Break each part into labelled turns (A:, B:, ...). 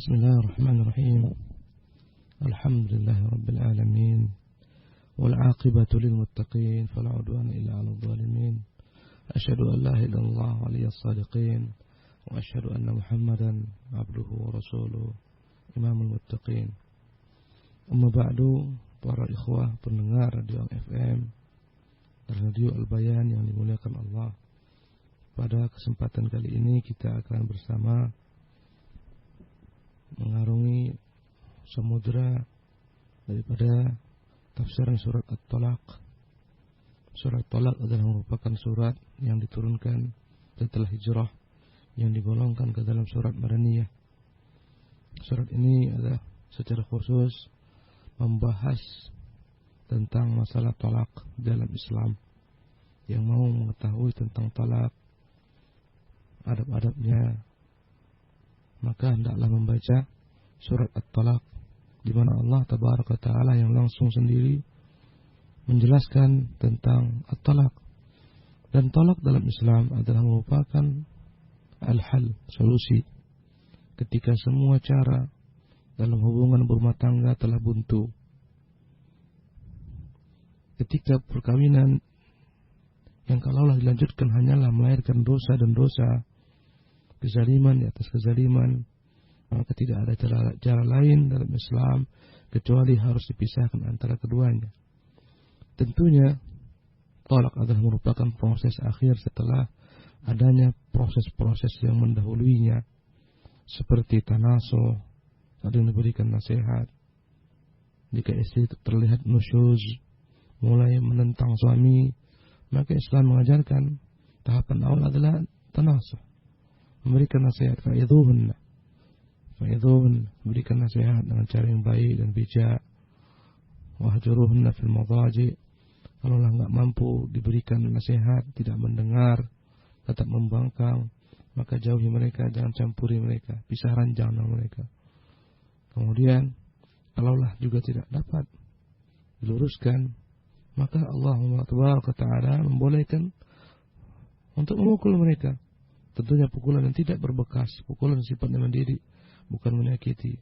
A: Bismillahirrahmanirrahim. Alhamdulillahirabbil alamin. Wal 'aqibatu lil muttaqin fala 'udwana illa 'alal zalimin. Asyhadu an la ilaha illallah waliyas shadiqin wa asyhadu anna Muhammadan 'abduhu wa rasuluhu imamul muttaqin. Amma ba'du, para ikhwah pendengar radio FM dan radio Al-Bayan yang dimuliakan Allah. Pada kesempatan kali ini kita akan bersama mengarungi samudra daripada tafsiran surat At-Talaq. Surat At-Talaq adalah merupakan surat yang diturunkan setelah hijrah yang digolongkan ke dalam surat Madaniyah. Surat ini adalah secara khusus membahas tentang masalah talak dalam Islam. Yang mau mengetahui tentang talak, adab-adabnya, maka hendaklah membaca surat At-Talaq, di mana Allah Tabaraka Ta'ala yang langsung sendiri menjelaskan tentang At-Talaq. Dan talak dalam Islam adalah merupakan al-hal, solusi, ketika semua cara dalam hubungan berumah tangga telah buntu. Ketika perkawinan yang kalaulah dilanjutkan hanyalah melahirkan dosa dan dosa, kezaliman di atas kezaliman, maka tidak ada cara lain dalam Islam kecuali harus dipisahkan antara keduanya. Tentunya talak adalah merupakan proses akhir setelah adanya proses-proses yang mendahuluinya, seperti tanasuh, ada yang diberikan nasihat. Jika istri terlihat nusyuz, mulai menentang suami, maka Islam mengajarkan tahapan awal adalah tanasuh, memberikan nasihat, fa'idhuhunna, berikan nasihat dengan cara yang baik dan bijak. Wahjuruhunna fil madaji, kalaulah enggak mampu diberikan nasihat, tidak mendengar, tetap membangkang, maka jauhi mereka, jangan campuri mereka, pisah ranjang dengan mereka. Kemudian kalaulah juga tidak dapat diluruskan, maka Allah Ta'ala membolehkan untuk memukul mereka. Tentunya pukulan yang tidak berbekas, pukulan sifatnya mendidik, bukan menyakiti.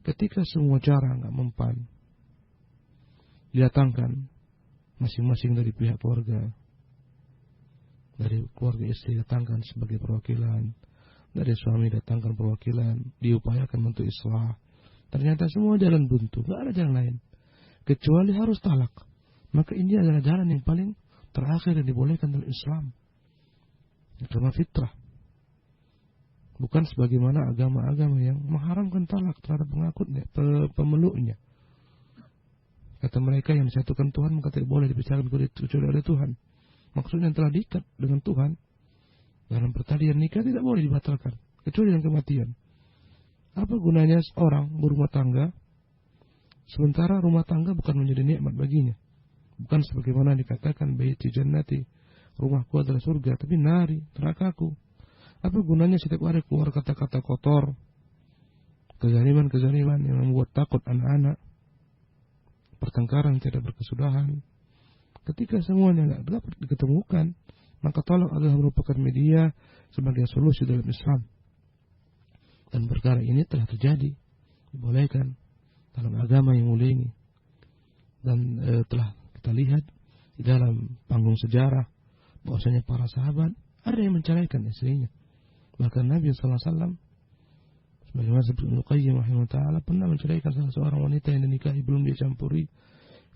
A: Ketika semua cara enggak mempan, didatangkan masing-masing dari pihak keluarga, dari keluarga istri datangkan sebagai perwakilan, dari suami datangkan perwakilan, diupayakan untuk islah. Ternyata semua jalan buntu, enggak ada jalan lain kecuali harus talak. Maka ini adalah jalan yang paling terakhir yang dibolehkan dalam Islam, karena fitrah. Bukan sebagaimana agama-agama yang mengharamkan talak terhadap pengakutnya, pemeluknya. Kata mereka yang disatukan Tuhan maka tidak boleh dipisahkan kecuali oleh Tuhan. Maksudnya yang telah diikat dengan Tuhan dalam pertalian nikah tidak boleh dibatalkan kecuali dengan kematian. Apa gunanya seorang berumah tangga sementara rumah tangga bukan menjadi nikmat baginya? Bukan sebagaimana dikatakan baiti jannati, rumahku adalah surga, tapi nari, nerakaku. Apa gunanya setiap hari keluar kata-kata kotor, kezaliman-kezaliman yang membuat takut anak-anak, pertengkaran tidak berkesudahan. Ketika semuanya tidak dapat diketemukan, maka talak adalah merupakan media sebagai solusi dalam Islam. Dan perkara ini telah terjadi, dibolehkan dalam agama yang mulia ini. Dan telah kita lihat di dalam panggung sejarah bahwasanya para sahabat ada yang menceraikan istrinya. Bahkan Nabi sallallahu alaihi wasallam sebagaimana Ibnu Qayyim rahimahullah taala pernah menceraikan salah seorang wanita yang dinikahi belum dia campuri.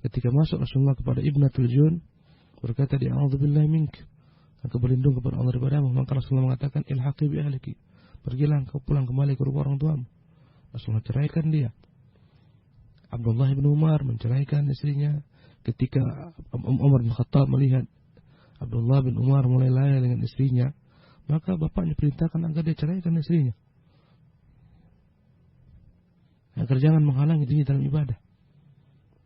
A: Ketika masuk Rasulullah kepada Ibnatul Jun, berkata dia, "A'udzubillahi mink." Aku berlindung kepada Allah daripadamu. Maka Rasulullah mengatakan, "Ilhaqi bi ahliki." Pergilah engkau pulang kembali ke rumah orang tuamu. Rasulullah ceraikan dia. Abdullah bin Umar menceraikan istrinya. Ketika Umar bin Khattab melihat Abdullah bin Umar mulai lalai dengan istrinya, maka bapaknya perintahkan agar dia ceraikan istrinya, agar jangan menghalangi dirinya dalam ibadah,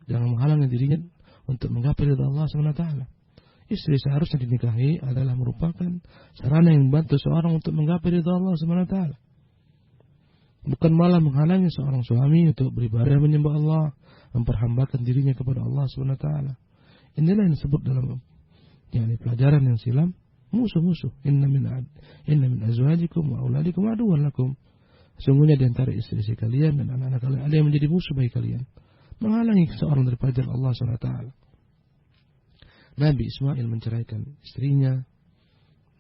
A: jangan menghalangi dirinya untuk menggapai ridha Allah SWT. Istri seharusnya dinikahi adalah merupakan sarana yang membantu seorang untuk menggapai ridha Allah SWT, bukan malah menghalangi seorang suami untuk beribadah menyembah Allah, memperhambakan dirinya kepada Allah SWT. Inilah yang disebut dalam pelajaran yang silam musuh-musuh. Inna min azwajikum wa auladikum aduwwan lakum. Sungguhnya di antara istri-istri kalian dan anak-anak kalian ada yang menjadi musuh bagi kalian, menghalangi seorang dari jalan Allah SWT. Nabi Ismail menceraikan istrinya.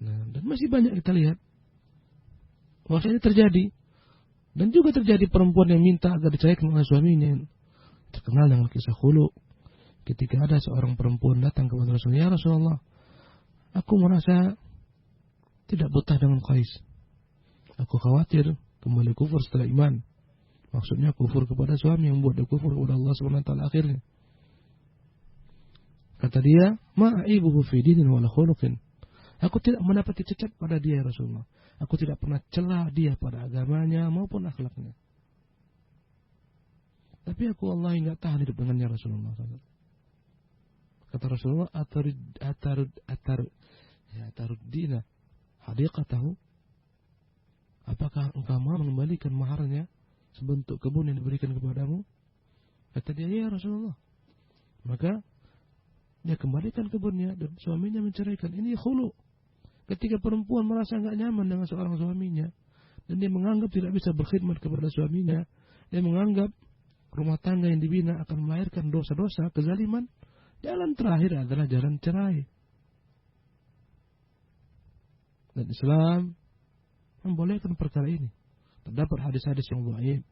A: Nah, dan masih banyak kita lihat bahwasanya terjadi. Dan juga terjadi perempuan yang minta agar diceraikan oleh suaminya. Terkenal dengan kisah Khulu. Ketika ada seorang perempuan datang kepada Rasulullah, "Ya Rasulullah, aku merasa tidak betah dengan Qais. Aku khawatir kembali kufur setelah iman." Maksudnya kufur kepada suami yang membuat dia kufur kepada Allah SWT akhirnya. Kata dia, "Ma'aibuhu fi dinin wala khuluqin." Aku tidak mendapati cacat pada dia, ya Rasulullah. Aku tidak pernah cela dia pada agamanya maupun akhlaknya. Tapi aku wallahi enggak tahan hidup dengannya, Rasulullah. Kata Rasulullah, atarud dina hadiqatahu. Apakah engkau mau mengembalikan maharnya sebentuk kebun yang diberikan kepadamu? Kata dia, "Ya Rasulullah." Maka dia kembalikan kebunnya dan suaminya menceraikan. Ini khulu. Ketika perempuan merasa enggak nyaman dengan seorang suaminya dan dia menganggap tidak bisa berkhidmat kepada suaminya, dia menganggap rumah tangga yang dibina akan melahirkan dosa-dosa, kezaliman, jalan terakhir adalah jalan cerai. Dan Islam membolehkan perkara ini. Terdapat hadis-hadis yang dhaif.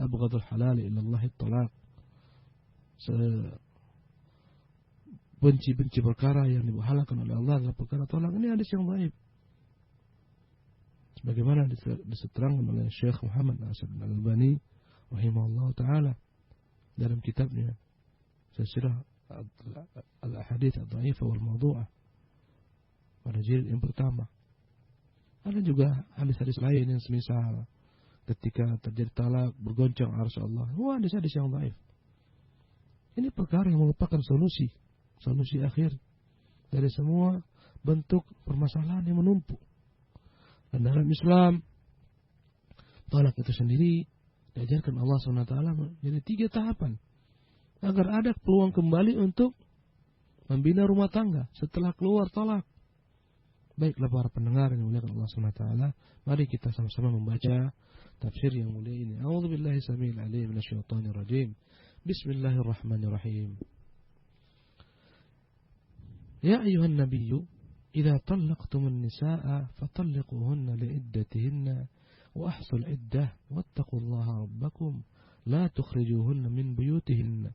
A: Abghadul halal ilallah at-talaq. Benci-benci perkara yang dihalalkan oleh Allah adalah perkara tolak. Ini hadis yang dhaif. Sebagaimana diseterangkan oleh Syekh Muhammad Nasir Al-Albani rahimahullah ta'ala dalam kitabnya Silsilah Al-Ahadits Ad-Dhaifah wal Mawdu'ah pada jilid yang pertama. Ada juga hadis-hadis lain yang semisal ketika terjadi talak bergoncang arsy Allah. Wah, hadis-hadis yang dhaif. Ini perkara yang merupakan solusi akhir dari semua bentuk permasalahan yang menumpuk. Dan dalam Islam, talak itu sendiri diajarkan Allah SWT menjadi 3 tahapan agar ada peluang kembali untuk membina rumah tangga setelah keluar talak. Baiklah para pendengar yang dimuliakan Allah SWT, mari kita sama-sama membaca tafsir yang mulia ini. A'udzubillahi samil alim minasyaitonir rajim. Bismillahirrahmanirrahim. Ya ayuhan nabiyyu, idza talaqtumun nisaa fatalliquhunna li'iddatihinna wa ahsul iddah wattaqullaha rabbakum la tukhrijuhunna min buyutihinna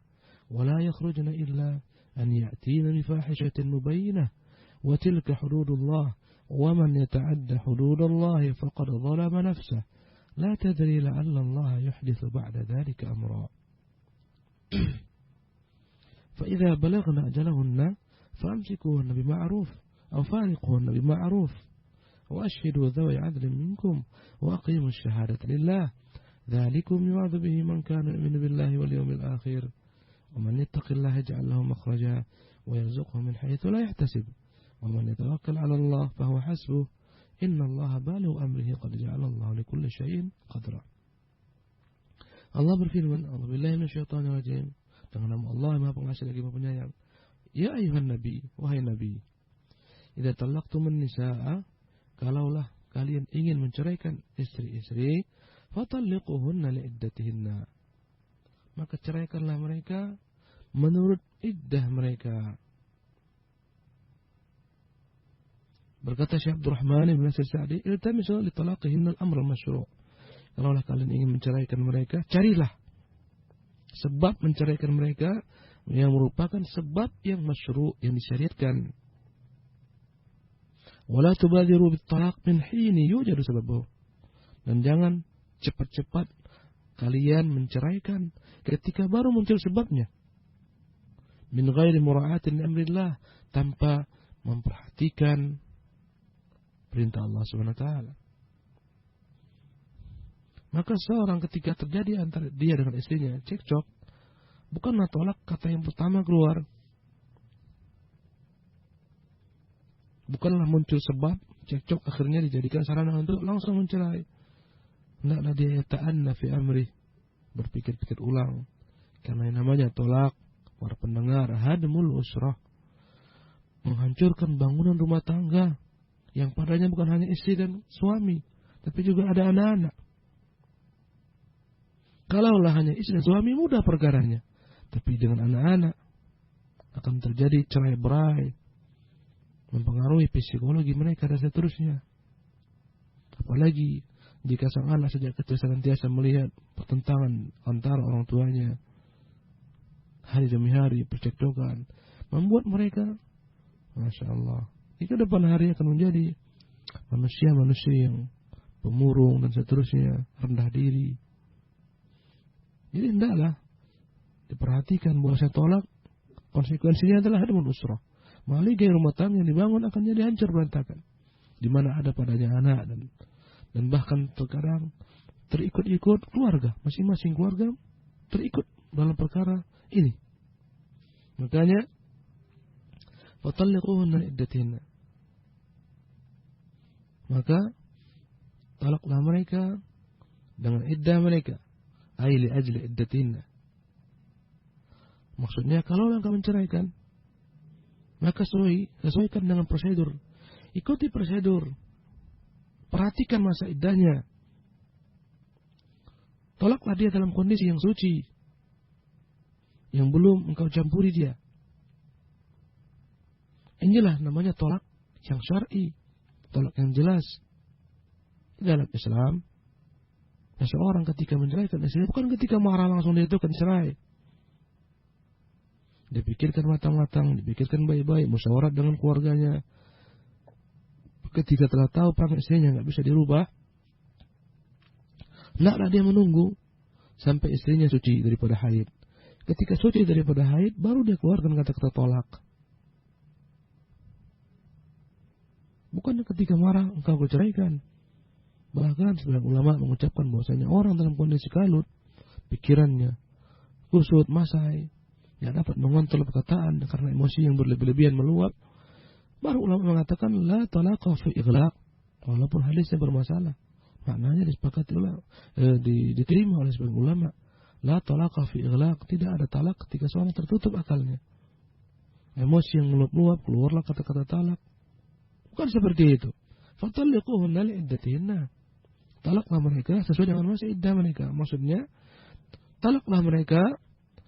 A: wa la yakhrujna illa an ya'tina bi fahishatin mubayyinah wa tilka hududullah wa man yata'adda hududallahi faqad zalama nafsahu la tadri la'alla Allah yuhdithu ba'da dhalika amra. Fa idza balagna ajalahunna فأمسكوهن بمعروف أو فارقوهن بمعروف وأشهدوا ذوي عدل منكم وأقيموا الشهادة لله ذلكم يوعظ به من كان يؤمن بالله واليوم الآخر ومن يتق الله يجعل له مخرجا ويرزقه من حيث لا يحتسب ومن يتوكل على الله فهو حسبه إن الله بالغ أمره قد جعل الله لكل شيء قدرا. Allah berfirman, A'udzubillahi minasyaitonir rajim. Dengan nama Allah yang Maha Pengasih lagi Maha Penyayang. Ya ayuhan nabi, wahai nabi, idza talaqtumun nisaa, kalaulah kalian ingin menceraikan istri-istri, fatalliquhunna liiddatihinna, maka ceraikanlah mereka menurut iddah mereka. Berkata Syekh Abdurrahman bin Nasir Sa'di, iltamisu li talaqihinna al-amr al-masyru'. Kalaulah kalian ingin menceraikan mereka, carilah sebab menceraikan mereka yang merupakan sebab yang masyru', yang disyariatkan. Wala tubadiru bit-talaq min hini yujadu sababuhu. Dan jangan cepat-cepat kalian menceraikan ketika baru muncul sebabnya. Min ghairi mura'atin amrillah, tanpa memperhatikan perintah Allah Subhanahu wa taala. Maka seorang ketika terjadi antara dia dengan istrinya cekcok, bukanlah tolak kata yang pertama keluar. Bukanlah muncul sebab cekcok akhirnya dijadikan sarana untuk langsung mencerai. Hendaklah dia ta'anna fi amri, berpikir-pikir ulang. Karena yang namanya tolak, para pendengar, hadmul usrah, menghancurkan bangunan rumah tangga yang padanya bukan hanya istri dan suami, tapi juga ada anak-anak. Kalaulah hanya istri dan suami mudah perkaranya. Tapi dengan anak-anak akan terjadi cerai-berai, mempengaruhi psikologi mereka dan seterusnya. Apalagi jika sang anak sejak kecil senantiasa melihat pertentangan antara orang tuanya, hari demi hari percekcokan, membuat mereka, Masya Allah, di depan hari akan menjadi manusia-manusia yang pemurung dan seterusnya, rendah diri. Jadi hendaklah diperhatikan bahwa saya tolak, konsekuensinya adalah hadmul usrah. Maligaya rumah tangga yang dibangun akan jadi hancur berantakan. Di mana ada padanya anak dan bahkan terkadang terikut-ikut keluarga, masing-masing keluarga terikut dalam perkara ini. Makanya fatalliquhunna iddatihinna, maka talaklah mereka dengan iddah mereka, ai li ajli iddatihinna. Maksudnya kalau engkau menceraikan, maka sesuaikan dengan prosedur. Ikuti prosedur. Perhatikan masa iddahnya. Tolaklah dia dalam kondisi yang suci, yang belum engkau campuri dia. Inilah namanya tolak yang syar'i, tolak yang jelas. Dalam Islam, seseorang ketika menceraikan istrinya bukan ketika marah langsung dia itu akan cerai. Dipikirkan matang-matang, dipikirkan baik-baik, musyawarah dengan keluarganya. Ketika telah tahu perangai istrinya nggak bisa dirubah, hendaklah dia menunggu sampai istrinya suci daripada haid. Ketika suci daripada haid, baru dia keluarkan kata-kata tolak. Bukan ketika marah engkau ceraikan. Bahkan sebagian ulama mengucapkan bahwasanya orang dalam kondisi kalut, pikirannya kusut, masai, yang dapat mengontrol perkataan karena emosi yang berlebih-lebihan meluap, baru ulama mengatakan la talaqa fi ighlaq, walaupun hadisnya bermasalah. Maknanya disepakati ulama, diterima oleh sebagian ulama. La talaqa fi ighlaq, tidak ada talak ketika seorang tertutup akalnya. Emosi yang meluap-luap, keluarlah kata-kata talak. Bukan seperti itu. Fatalliquhunna li'iddatihinna. Talaklah mereka sesuai dengan masa iddah mereka. Maksudnya, talaklah mereka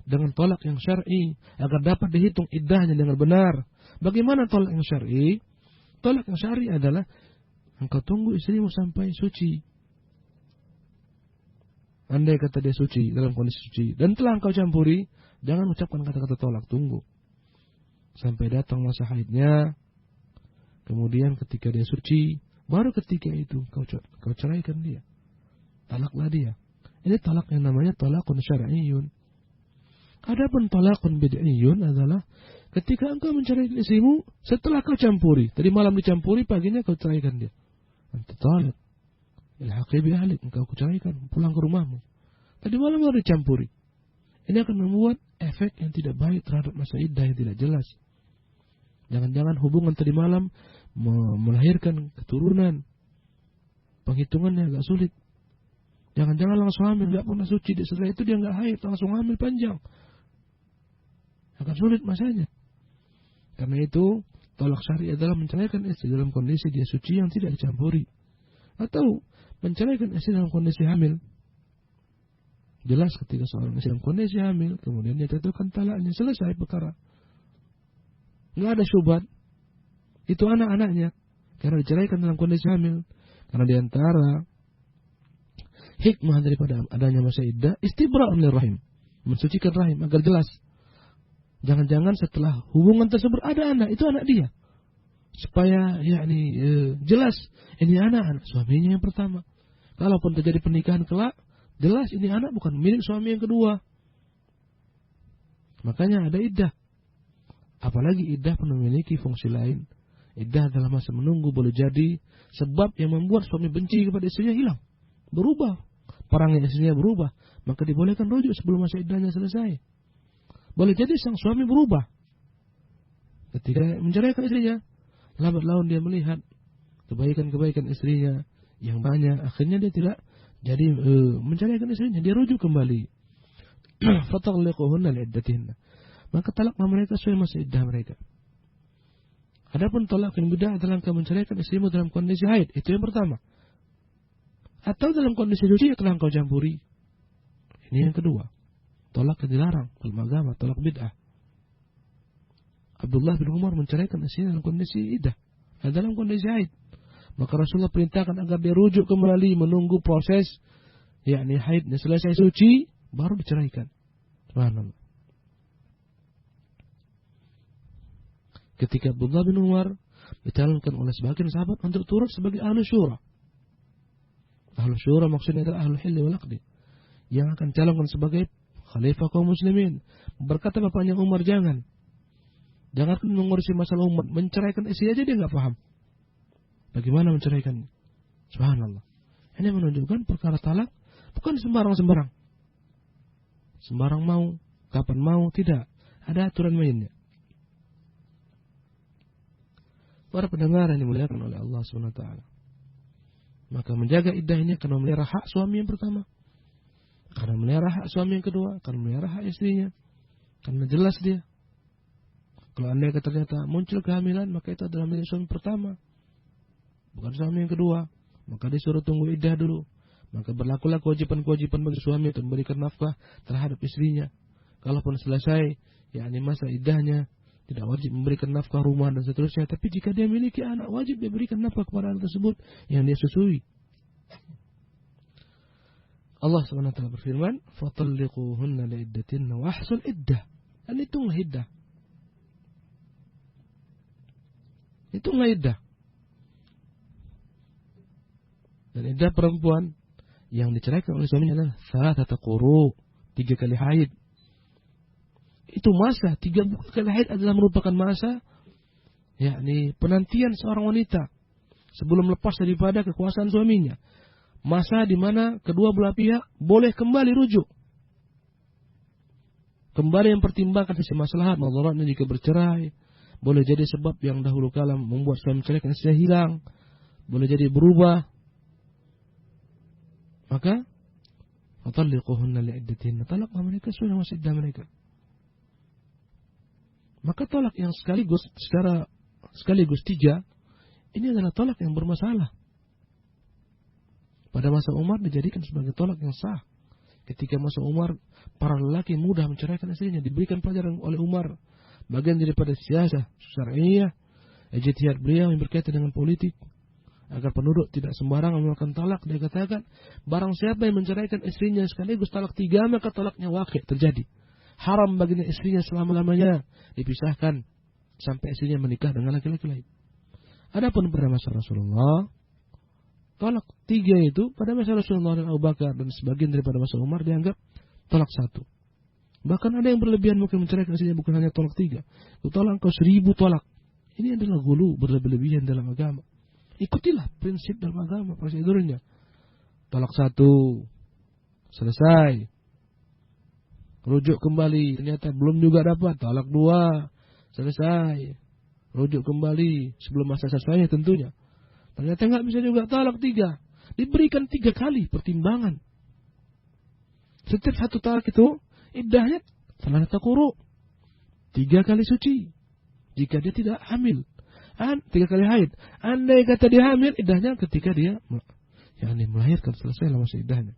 A: dengan tolak yang syar'i agar dapat dihitung iddahnya dengan benar. Bagaimana tolak yang syar'i? Tolak yang syar'i adalah engkau tunggu istrimu sampai suci. Andai kata dia suci, dalam kondisi suci, dan telah engkau campuri, jangan ucapkan kata-kata tolak, tunggu sampai datang masa haidnya. Kemudian ketika dia suci, baru ketika itu kau ceraikan dia. Talaklah dia. Ini talak yang namanya talakun syar'iyyun. Adapun talakun bid'iyyun adalah ketika engkau menceraikan istrimu setelah kau campuri. Tadi malam dicampuri, paginya kau ceraikan dia. Anta talak. Ilhaqi bi ahlik, engkau ceraikan, pulang ke rumahmu. Tadi malam baru dicampuri. Ini akan membuat efek yang tidak baik terhadap masa iddah yang tidak jelas. Jangan-jangan hubungan tadi malam melahirkan keturunan. Penghitungannya agak sulit. Jangan-jangan langsung hamil, gak pernah suci. Setelah itu dia gak haid, langsung hamil panjang. Akan sulit masanya. Karena itu, tolak syar'i adalah menceraikan istri dalam kondisi dia suci yang tidak dicampuri. Atau menceraikan istri dalam kondisi hamil. Jelas ketika seorang istri dalam kondisi hamil, kemudian dia jatuhkan talaknya, selesai perkara. Nggak ada syubhat. Itu anak-anaknya. Karena diceraikan dalam kondisi hamil. Karena diantara hikmah daripada adanya masa iddah, istibra'un lirrahim, mensucikan rahim agar jelas. Jangan-jangan setelah hubungan tersebut ada anak, itu anak dia. Supaya jelas ini anak suaminya yang pertama. Kalaupun terjadi pernikahan kelak, jelas ini anak bukan milik suami yang kedua. Makanya ada iddah. Apalagi iddah pun memiliki fungsi lain. Iddah adalah masa menunggu, boleh jadi sebab yang membuat suami benci kepada istrinya hilang, berubah, perangnya istrinya berubah, maka dibolehkan rujuk sebelum masa iddahnya selesai. Boleh jadi sang suami berubah ketika menceraikan istrinya, lambat laun dia melihat kebaikan-kebaikan istrinya yang banyak, akhirnya dia tidak jadi menceraikan istrinya, dia rujuk kembali. Fatalliquhunna li'iddatihinna, maka talaklah mereka sesuai masa iddah mereka. Adapun tolak yang beda adalah engkau menceraikan istrimu dalam kondisi haid, itu yang pertama. Atau dalam kondisi suci yang telah engkau campuri. Ini yang kedua. Tolak yang dilarang dalam agama, tolak bid'ah. Abdullah bin Umar menceraikan istrinya dalam kondisi iddah, dalam kondisi haid. Maka Rasulullah perintahkan agar dia rujuk kembali menunggu proses yakni haidnya selesai suci baru diceraikan. Subhanallah. Ketika Abdullah bin Umar dicalonkan oleh sebagian sahabat untuk turut sebagai ahlu syura. Ahlu syura maksudnya adalah ahlu hilli wal aqdi, yang akan calonkan sebagai khalifah kaum muslimin. Berkata bapaknya Umar, jangan mengurusi masalah umat, menceraikan istri aja dia nggak paham. Bagaimana menceraikan? Subhanallah. Ini menunjukkan perkara talak bukan sembarang-sembarang. Sembarang mau, kapan mau, tidak. Ada aturan mainnya. Para pendengar yang dimuliakan oleh Allah SWT. Maka menjaga iddah ini akan memelihara hak suami yang pertama, akan memelihara hak suami yang kedua, akan memelihara hak istrinya. Karena jelas dia, kalau anda ternyata muncul kehamilan, maka itu adalah milik suami pertama, bukan suami yang kedua. Maka disuruh tunggu iddah dulu. Maka berlakulah kewajiban-kewajiban bagi suami untuk memberikan nafkah terhadap istrinya. Kalaupun selesai yakni masa iddahnya, tidak wajib memberikan nafkah rumah dan seterusnya. Tapi jika dia memiliki anak, wajib dia berikan nafkah kepada anak tersebut yang dia susui. Allah SWT berfirman, "Fatalliquhunna li'iddatinna wa ahsul iddah." Dan hitunglah iddah. Hitunglah iddah. Dan iddah perempuan yang diceraikan oleh suaminya adalah salatata quru, 3 kali haid. Itu masa 3 kali haid adalah merupakan masa yakni penantian seorang wanita sebelum lepas daripada kekuasaan suaminya. Masa di mana kedua belah pihak boleh kembali rujuk, kembali mempertimbangkan sisi maslahat madaratnya jika bercerai. Boleh jadi sebab yang dahulu kala membuat suami menceraikan istrinya hilang, boleh jadi berubah. Maka fatalliquhunna li'iddatihinna, talaklah mereka sesuai dengan iddah mereka. Maka tolak yang sekaligus 3 ini adalah tolak yang bermasalah. Pada masa Umar dijadikan sebagai tolak yang sah. Ketika masa Umar, para lelaki mudah menceraikan istrinya, diberikan pelajaran oleh Umar, bagian daripada siasah syar'iyyah, ijtihad beliau yang berkaitan dengan politik, agar penduduk tidak sembarangan melakukan talak. Dia katakan, barang siapa yang menceraikan istrinya sekaligus talak 3, maka talaknya waqi', terjadi. Haram baginya istrinya selama-lamanya dipisahkan sampai istrinya menikah dengan laki-laki lain. Adapun pada masa Rasulullah, talak 3 itu pada masa Rasulullah dan Abu Bakar dan sebagian daripada masa Umar dianggap talak 1. Bahkan ada yang berlebihan mungkin menceraikan istrinya bukan hanya talak 3, itu talak engkau 1000 talak. Ini adalah gulu, berlebihan dalam agama. Ikutilah prinsip dalam agama, prosedurnya. Talak 1, selesai. Rujuk kembali, ternyata belum juga dapat. Talak 2, selesai. Rujuk kembali, sebelum masa selesai tentunya. Ternyata nggak bisa juga, talak 3. Diberikan 3 kali pertimbangan. Setiap satu talak itu, iddahnya salatata quru, 3 kali suci. Jika dia tidak hamil. 3 kali haid. Andai kata dia hamil, iddahnya ketika dia melahirkan, selesai masa iddahnya.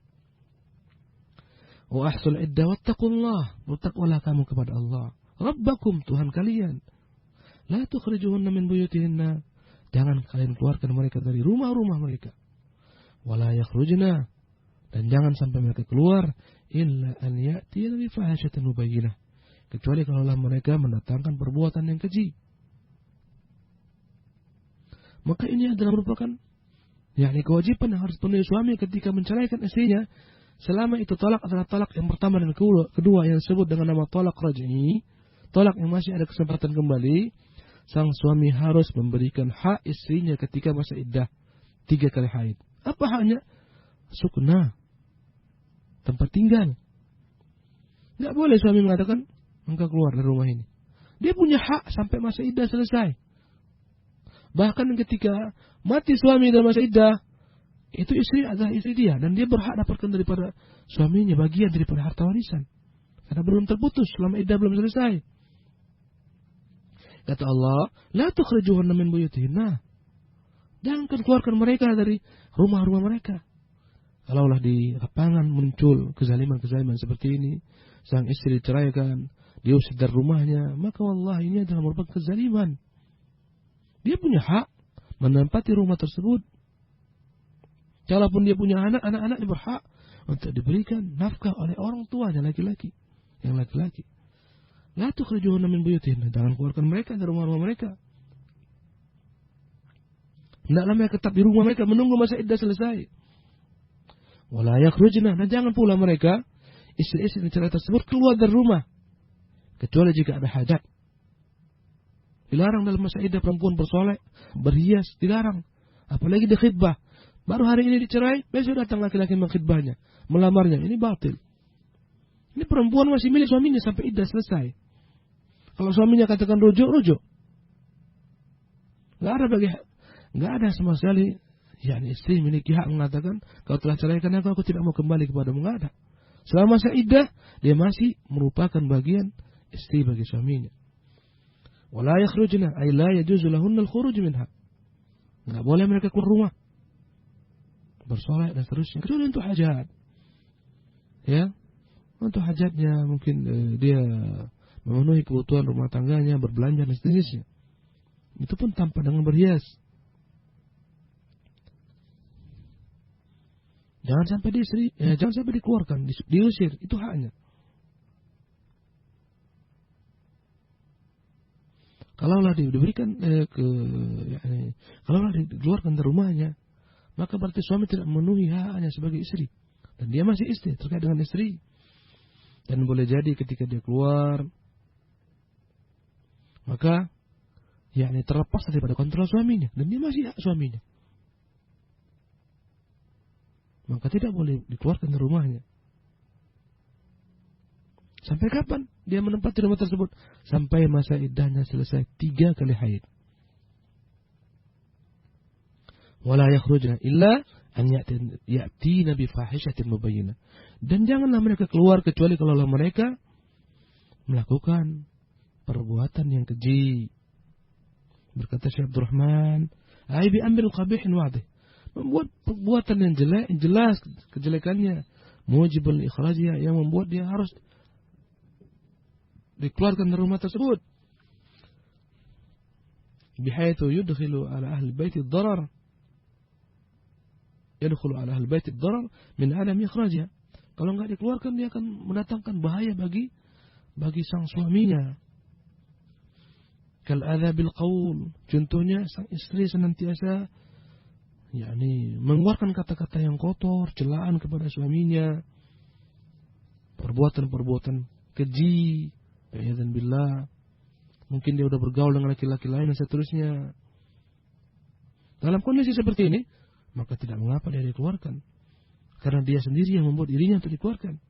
A: Wa ahsul iddah wattaqullah, bertakwalah kamu kepada Allah Rabbakum, Tuhan kalian. La tukhrijuhunna min buyutihinna, jangan kalian keluarkan mereka dari rumah-rumah mereka. Wala yakhrujna, dan jangan sampai mereka keluar illa an ya'tina bi fahishatin mubayyinah, kecuali kalau mereka mendatangkan perbuatan yang keji. Maka ini adalah merupakan yakni kewajiban yang harus dipenuhi suami ketika menceraikan istrinya. Selama itu talak adalah talak yang pertama dan kedua yang disebut dengan nama talak raj'i, talak yang masih ada kesempatan kembali, sang suami harus memberikan hak istrinya ketika masa iddah 3 kali haid. Apa haknya? Sukna, tempat tinggal. Nggak boleh suami mengatakan engkau keluar dari rumah ini. Dia punya hak sampai masa iddah selesai. Bahkan ketika mati suami dalam masa iddah, itu istri adalah istri dia, dan dia berhak dapatkan daripada suaminya bagian daripada harta warisan, karena belum terputus selama iddah belum selesai. Kata Allah, la tukhrijuhunna min buyutihinna, jangan keluarkan mereka dari rumah-rumah mereka. Kalaulah di lapangan muncul kezaliman-kezaliman seperti ini, sang istri diceraikan, diusir dari rumahnya, maka wallahi ini adalah merupakan kezaliman. Dia punya hak menempati rumah tersebut. Kalaupun dia punya anak, anak-anak berhak untuk diberikan nafkah oleh orang tuanya laki-laki. Yang laki-laki. La tukhrijuhunna min buyutihinna, jangan keluarkan mereka dari rumah-rumah mereka. Hendaklah mereka tetap di rumah mereka menunggu masa iddah selesai. Wala yakhrujna, dan jangan pula mereka istri-istri cerai tersebut keluar dari rumah kecuali jika ada hajat. Dilarang dalam masa iddah perempuan bersolek, berhias, dilarang. Apalagi di khidbah. Baru hari ini dicerai, besok datang laki-laki mengkhidbahnya, melamarnya. Ini batil. Ini perempuan masih milik suaminya sampai iddah selesai. Kalau suaminya katakan rujuk. Enggak ada sama sekali. Yani istri memiliki hak mengatakan, kau telah ceraikan aku tidak mau kembali kepadamu. Enggak ada. Selama masa iddah, dia masih merupakan bagian istri bagi suaminya. Wala yakhrujna, ay la yajuzu lahunna al-khuruj minha. Enggak boleh mereka keluar rumah, bersolek dan seterusnya. Kecuali untuk hajat. Ya, untuk hajatnya mungkin dia memenuhi kebutuhan rumah tangganya, berbelanja dan seterusnya. Itu pun tanpa dengan berhias. Jangan sampai jangan sampai dikeluarkan, diusir, itu haknya. Kalaulah diberikan kalaulah dikeluarkan dari rumahnya, maka berarti suami tidak memenuhi haknya sebagai istri, dan dia masih istri terkait dengan istri. Dan boleh jadi ketika dia keluar, maka terlepas daripada kontrol suaminya, dan dia masih hak suaminya. Maka tidak boleh dikeluarkan dari rumahnya. Sampai kapan dia menempati rumah tersebut? Sampai masa iddahnya selesai 3 kali haid. Wala yakhrujna illa an ya'tina bi fahishatin mubayyinah. Dan janganlah mereka keluar kecuali kalau mereka melakukan perbuatan yang keji. Berkata Syekh Abdurrahman, "Ai bi amril qabihin wadih." Membuat perbuatan yang jelek, yang jelas kejelekannya, mujibul ikhrajiyah, yang membuat dia harus dikeluarkan dari rumah tersebut. Bihaitsu yudkhilu ala ahli bait ad-darar. Yadkhulu ala ahli bait ad-darar min adam ikhrajiyah. Kalau enggak dikeluarkan, dia akan mendatangkan bahaya bagi sang suaminya. Kal adza bil qaul. Contohnya sang istri senantiasa mengeluarkan kata-kata yang kotor, celaan kepada suaminya, perbuatan-perbuatan keji, dan billah. Mungkin dia sudah bergaul dengan laki-laki lain dan seterusnya. Dalam kondisi seperti ini, maka tidak mengapa dia dikeluarkan, karena dia sendiri yang membuat dirinya untuk dikeluarkan.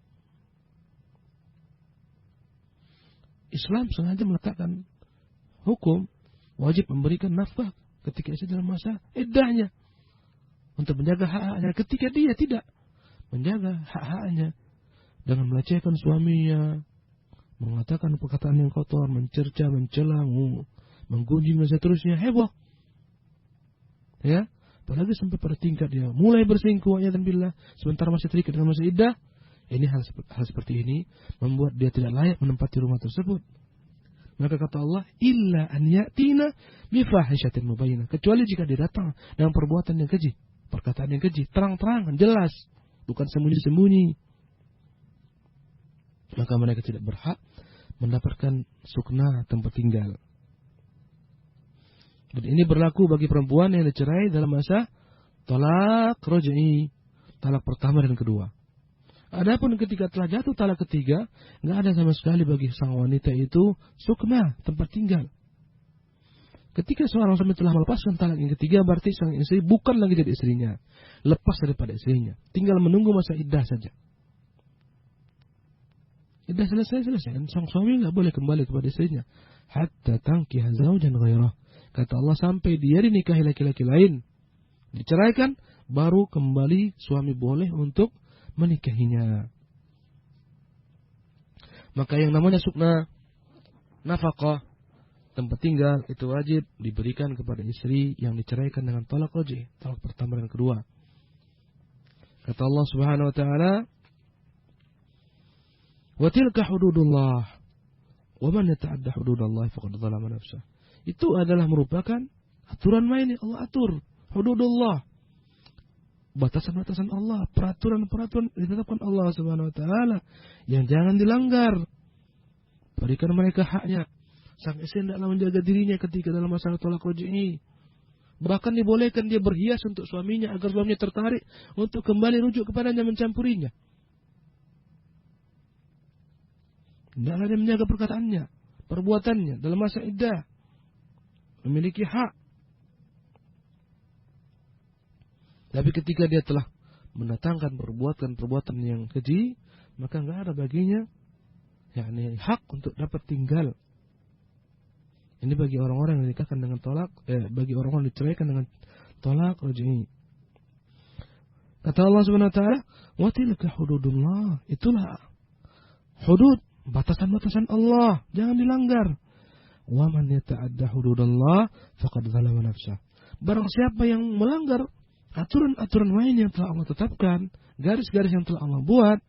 A: Islam sengaja meletakkan hukum wajib memberikan nafkah ketika istri dalam masa iddahnya, untuk menjaga hak-haknya. Ketika dia tidak menjaga hak-haknya dengan melecehkan suaminya, mengatakan perkataan yang kotor, mencerca, mencela, menggunjing dan seterusnya, heboh. Ya, apalagi sampai pada tingkat dia mulai berselingkuh, dan billah, sementara masih terikat dengan masa iddah. Ini hal seperti ini membuat dia tidak layak menempati rumah tersebut. Maka kata Allah, illa an ya'tina bi fahishatin mubayyinah, kecuali jika dia datang dengan perbuatan yang keji, perkataan yang keji, terang-terangan, jelas, bukan sembunyi-sembunyi. Maka mereka tidak berhak mendapatkan sukna, tempat tinggal. Dan ini berlaku bagi perempuan yang dicerai dalam masa talak raj'i, talak pertama dan kedua. Adapun ketika telah jatuh talak ketiga, enggak ada sama sekali bagi sang wanita itu sukna, tempat tinggal. Ketika seorang suami telah melepaskan talak yang ketiga, berarti sang istri bukan lagi jadi istrinya, lepas daripada istrinya, tinggal menunggu masa iddah saja. Iddah selesai, dan sang suami enggak boleh kembali kepada istrinya hatta tankiha zaujan ghairah. Kata Allah, sampai dia dinikahi laki-laki lain, diceraikan, baru kembali suami boleh untuk menikahinya. Maka yang namanya sukna, nafkah, tempat tinggal, itu wajib diberikan kepada istri yang diceraikan dengan talak raj'i, talak pertama dan kedua. Kata Allah Subhanahu wa taala, "Wa tilka hududullah, wa man yata'adda hududallahi faqad dzalama nafsah." Itu adalah merupakan aturan main yang Allah atur, hududullah. Batasan-batasan Allah, peraturan-peraturan ditetapkan Allah Subhanahu wa taala yang jangan dilanggar. Berikan mereka haknya. Sang istri hendaklah menjaga dirinya ketika dalam masalah tolak raj'i. Bahkan dibolehkan dia berhias untuk suaminya agar suaminya tertarik untuk kembali rujuk kepadanya, mencampurinya. Hendaklah dia menjaga perkataannya, perbuatannya dalam masa iddah. Memiliki hak. Tapi ketika dia telah mendatangkan perbuatan yang keji, maka enggak ada baginya yakni hak untuk dapat tinggal. Ini bagi orang-orang yang dinikahkan dengan tolak, bagi orang-orang yang diceraikan dengan tolak raj'i. Kata Allah Subhanahu wa taala, "Wa tilka hududullah." Itulah hudud, batasan-batasan Allah, jangan dilanggar. "Wa man yata'adda hududallah faqad dzalama nafsah." Barang siapa yang melanggar aturan-aturan main yang telah Allah tetapkan, garis-garis yang telah Allah buat,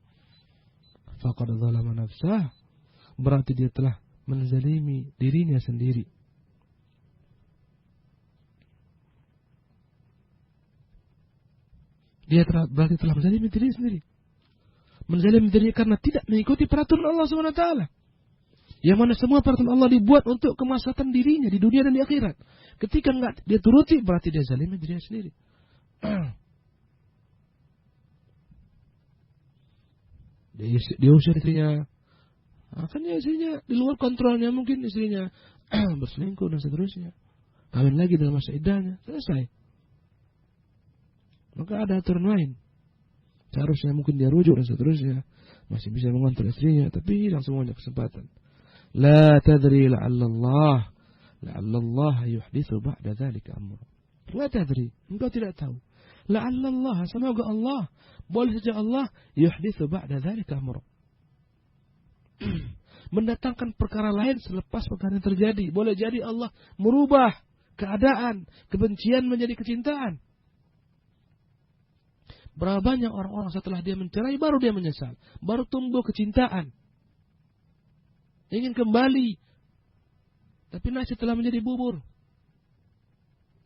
A: faqad dzalama nafsah, berarti dia telah menzalimi dirinya sendiri. Dia berarti telah menzalimi diri sendiri. Menzalimi diri karena tidak mengikuti peraturan Allah SWT. Yang mana semua peraturan Allah dibuat untuk kemaslahatan dirinya di dunia dan di akhirat. Ketika enggak dia turuti, berarti dia zalimi dirinya sendiri. Dia usir istrinya. Akhirnya istrinya di luar kontrolnya, mungkin istrinya berselingkuh dan seterusnya. Kawin lagi dalam masa iddahnya, selesai. Maka ada aturan lain. Seharusnya mungkin dia rujuk dan seterusnya, masih bisa mengontrol istrinya, tapi hilang semuanya kesempatan. La tadri la'allallah yuhdithu ba'da dzalika amra. La tadri, engkau tidak tahu. La'allallah, semoga Allah, boleh saja Allah yuhdithu ba'da dzalika amra. Mendatangkan perkara lain selepas perkara yang terjadi. Boleh jadi Allah merubah keadaan kebencian menjadi kecintaan. Berapa banyak orang-orang setelah dia mencerai baru dia menyesal, baru tumbuh kecintaan, ingin kembali, tapi nasi telah menjadi bubur.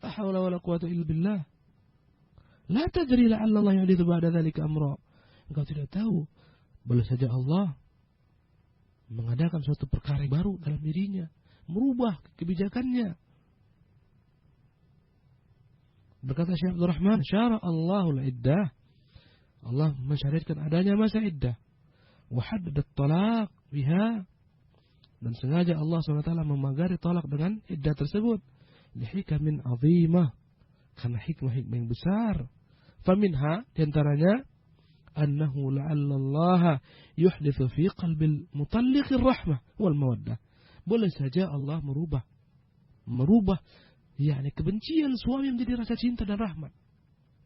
A: La haula wala quwwata illa billah. La tadri la'alla Allah yuhdithu ba'da dzalika amra. Engkau tidak tahu, boleh saja Allah mengadakan suatu perkara baru dalam dirinya, merubah kebijakannya. Berkata Syekh Abdul Rahman, syara Allahul iddah, Allah mensyariatkan adanya masa iddah, wa haddadat talaq biha, dan sengaja Allah SWT memagari talak dengan iddah tersebut, lihikamin azimah, karena hikmah-hikmah yang besar. Faminha, diantaranya, annahu la'allallaha yuhdithu fi qalbil mutalliqir rahmah wal mawaddah. Boleh saja Allah merubah yakni kebencian suami menjadi rasa cinta dan rahmat.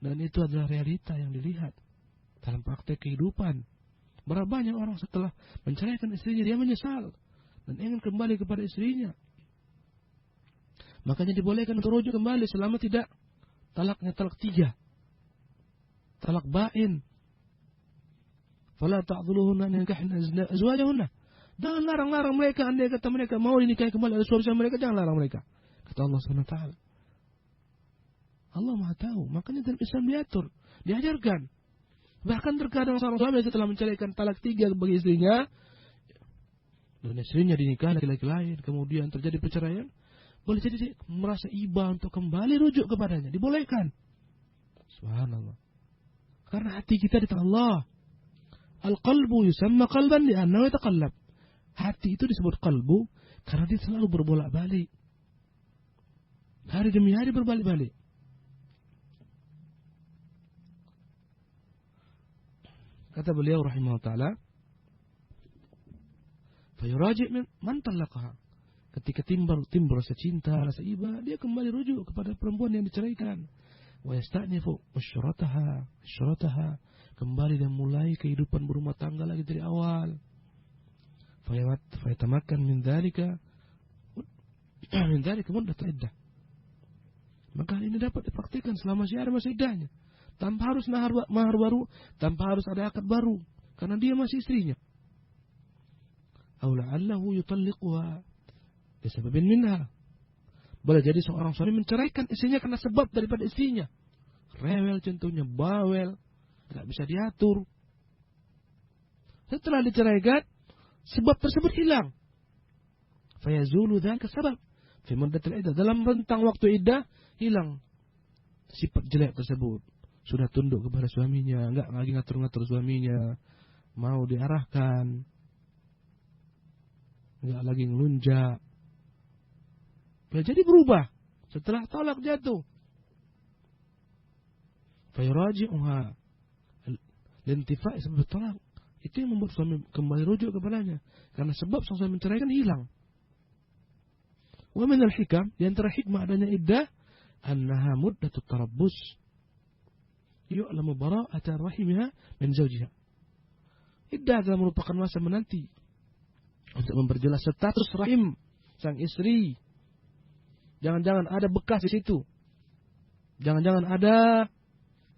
A: Dan itu adalah realita yang dilihat dalam praktek kehidupan. Berapa banyak orang setelah menceraikan istrinya dia menyesal dan ingin kembali kepada istrinya. Makanya dibolehkan untuk rujuk kembali selama tidak talaknya talak 3. Talak bain. Fala ta'dhuluhunna an yankahna azwajahunna. Jangan larang-larang mereka, andai kata mereka mau dinikahi kembali oleh suami mereka, jangan larang mereka. Kata Allah SWT. Allah Maha tahu, makanya dalam Islam diatur, diajarkan. Bahkan terkadang seorang suami setelah menceraikan talak 3 bagi istrinya, dan istrinya dinikahi laki-laki lain, kemudian terjadi perceraian, boleh jadi dia merasa iba untuk kembali rujuk kepadanya, dibolehkan. Subhanallah. Karena hati kita di tangan Allah. Al-qalbu yusamma qalban li'annahu yataqallab. Hati itu disebut qalbu karena dia selalu berbolak-balik. Hari demi hari berbalik-balik. Kata beliau rahimahullah ta'ala, fayuraji' man talaqaha. Ketika timbul rasa cinta, rasa iba, dia kembali rujuk kepada perempuan yang diceraikan. Wa yasta'nifu syurataha, kembali dan mulai kehidupan berumah tangga lagi dari awal. Fayatamakkan min dzalika muddat iddah. Maka ini dapat dipraktikkan selama syiar masa iddahnya. tanpa harus mahar baru, tanpa harus ada akad baru, karena dia masih istrinya. Aw la'allahu yutalliquha bisababin minha. Boleh jadi seorang suami menceraikan istrinya karena sebab daripada istrinya. Rewel contohnya, bawel, tidak bisa diatur. Setelah diceraikan, sebab tersebut hilang. Fayazulu dzalika sabab fi muddatil iddah. Dalam rentang waktu iddah hilang sifat jelek tersebut. Sudah tunduk kepada suaminya, enggak lagi ngatur-ngatur suaminya, mau diarahkan, enggak lagi ngelunjak. Jadi berubah setelah talak jatuh. Fayuraji'uha lintifa'i sebab talak. Itu yang membuat suami kembali rujuk kepadanya. Karena sebab sang suami menceraikan hilang. Wa min al-hikam, di antara hikmah adanya iddah, annaha muddatut tarabbus yu'lamu bara'ata rahimha min zawjiha. Iddah adalah merupakan masa menanti untuk memperjelas status rahim sang istri. Jangan-jangan ada bekas di situ. Jangan-jangan ada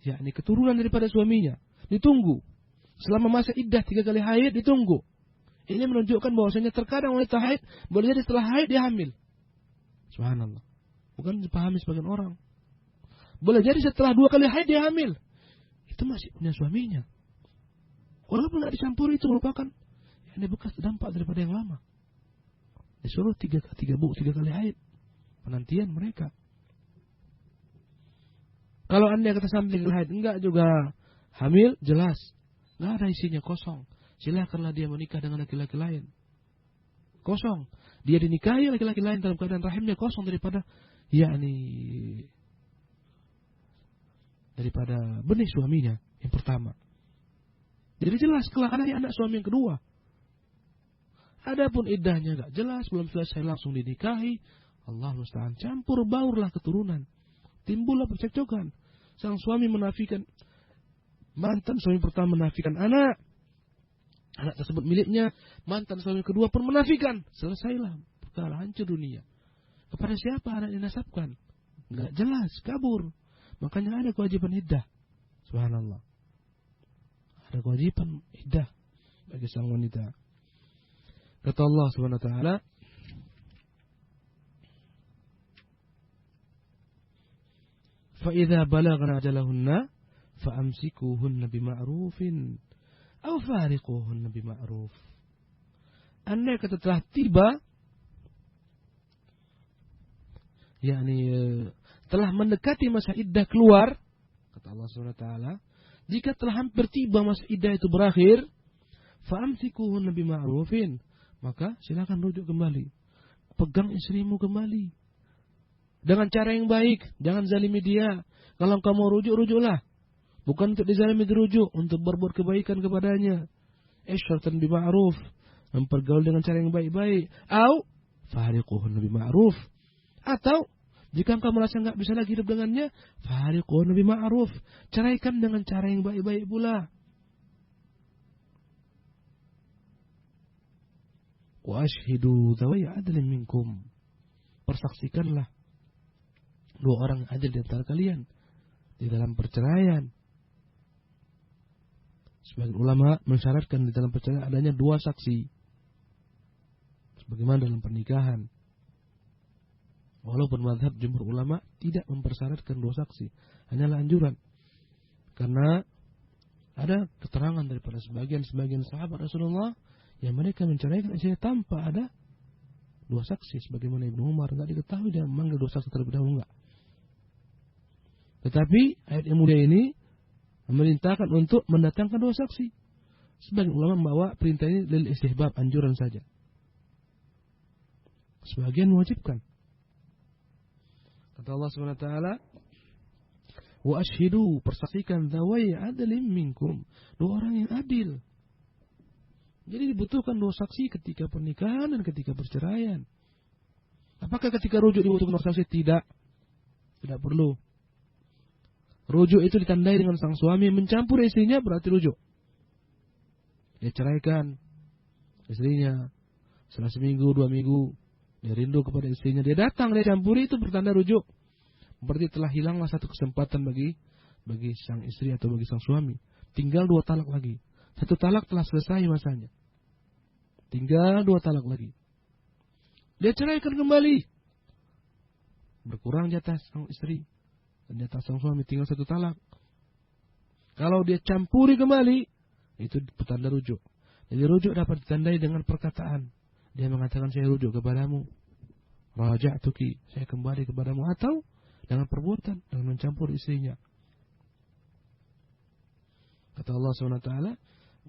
A: keturunan daripada suaminya. Ditunggu. Selama masa iddah 3 kali haid ditunggu. Ini menunjukkan bahwasanya terkadang wanita haid boleh jadi setelah haid dia hamil. Subhanallah. Bukan dipahami sebagian orang. Boleh jadi setelah 2 kali haid dia hamil. Itu masih punya suaminya. Walaupun tidak dicampur, itu merupakan bekas dampak daripada yang lama. Disuruh 3 kali haid. Penantian mereka. Kalau Anda kata samping haid, enggak juga hamil, jelas. Enggak ada isinya, kosong. Silakanlah dia menikah dengan laki-laki lain. Kosong. Dia dinikahi laki-laki lain dalam keadaan rahimnya kosong daripada benih suaminya yang pertama. Jadi jelas kelak ada anak suami yang kedua. Adapun iddahnya enggak jelas, belum selesai langsung dinikahi, Allah musta'an, campur baurlah keturunan. Timbullah percekcokan. Sang suami menafikan, mantan suami pertama menafikan anak tersebut miliknya. Mantan suami kedua pun menafikan. Selesailah perkara, hancur dunia. Kepada siapa anak dinasabkan? Enggak jelas, kabur. Makanya ada kewajiban iddah. Subhanallah. Ada kewajiban iddah bagi sang wanita. Kata Allah Subhanahu wa taala, فَإِذَا بَلَغْنَا أَجَلَهُنَّ فَأَمْسِكُوهُنَّ بِمَعْرُوفٍ أَوْ فَارِقُوهُنَّ بِمَعْرُوفٍ. Andai kata telah tiba, telah mendekati masa iddah keluar, kata Allah SWT, jika telah hampir tiba masa iddah itu berakhir, فَأَمْسِكُوهُنَّ بِمَعْرُوفٍ, maka silakan rujuk kembali. Pegang istrimu kembali. Dengan cara yang baik, jangan zalimi dia. Kalau kamu rujuk, rujuklah. Bukan untuk dizalimi, dirujuk, untuk berbuat kebaikan kepadanya. Isyaratan bima'ruf, mempergaul dengan cara yang baik-baik. Au fariquhunna bima'ruf. Atau jika engkau merasa enggak bisa lagi hidup dengannya, fariquhunna bima'ruf. Ceraikan dengan cara yang baik-baik pula. Wa ashhidu dzawai adlin minkum. Persaksikanlah 2 orang adil di antara kalian di dalam perceraian. Sebagian ulama mensyaratkan di dalam perceraian adanya 2 saksi, sebagaimana dalam pernikahan. Walaupun mazhab jumhur ulama tidak mempersyaratkan 2 saksi, hanyalah anjuran. Karena ada keterangan daripada sebagian sahabat Rasulullah yang mereka menceraikan istrinya tanpa ada 2 saksi, sebagaimana Ibnu Umar. Enggak diketahui dia memanggil 2 saksi terlebih dahulu, enggak. Tetapi ayat yang mulia ini memerintahkan untuk mendatangkan 2 saksi. Sebagian ulama membawa perintah ini lil istihbab, anjuran saja. Sebagian mewajibkan. Kata Allah SWT, wa ashhidu, persaksikan dzawai adlin minkum, 2 orang yang adil. Jadi dibutuhkan 2 saksi ketika pernikahan dan ketika perceraian. Apakah ketika rujuk dibutuhkan 2 saksi? Tidak perlu. Rujuk itu ditandai dengan sang suami mencampur istrinya, berarti rujuk. Dia ceraikan istrinya. Setelah 1 minggu, 2 minggu, dia rindu kepada istrinya, dia datang, dia campuri, itu bertanda rujuk. Berarti telah hilanglah satu kesempatan bagi bagi sang istri atau bagi sang suami. Tinggal 2 talak lagi. 1 talak telah selesai masanya. Tinggal 2 talak lagi. Dia ceraikan kembali. Berkurang jatah sang istri dan jatah sang suami, tinggal 1 talak. Kalau dia campuri kembali, itu petanda rujuk. Jadi rujuk dapat ditandai dengan perkataan. Dia mengatakan, saya rujuk kepadamu. Raja'tuki, saya kembali kepadamu. Atau dengan perbuatan, dengan mencampur istrinya. Kata Allah SWT,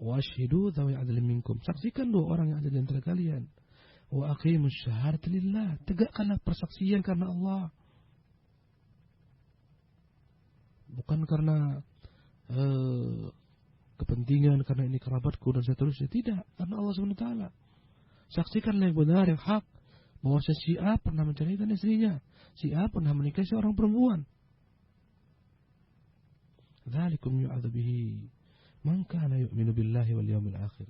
A: washhidu dhawi adlin minkum. Saksikan 2 orang yang ada di antara kalian. Wa aqimus syahadata lillah. Tegakkanlah persaksian karena Allah. Bukan karena kepentingan, karena ini kerabatku dan seterusnya. Tidak, karena Allah SWT. Saksikanlah yang benar, yang hak, bahwa si A pernah menceraikan istrinya, si A pernah menikahi seorang perempuan. Dzalikum yu'adzu bihi man kana yu'minu billahi wal yawmil akhir.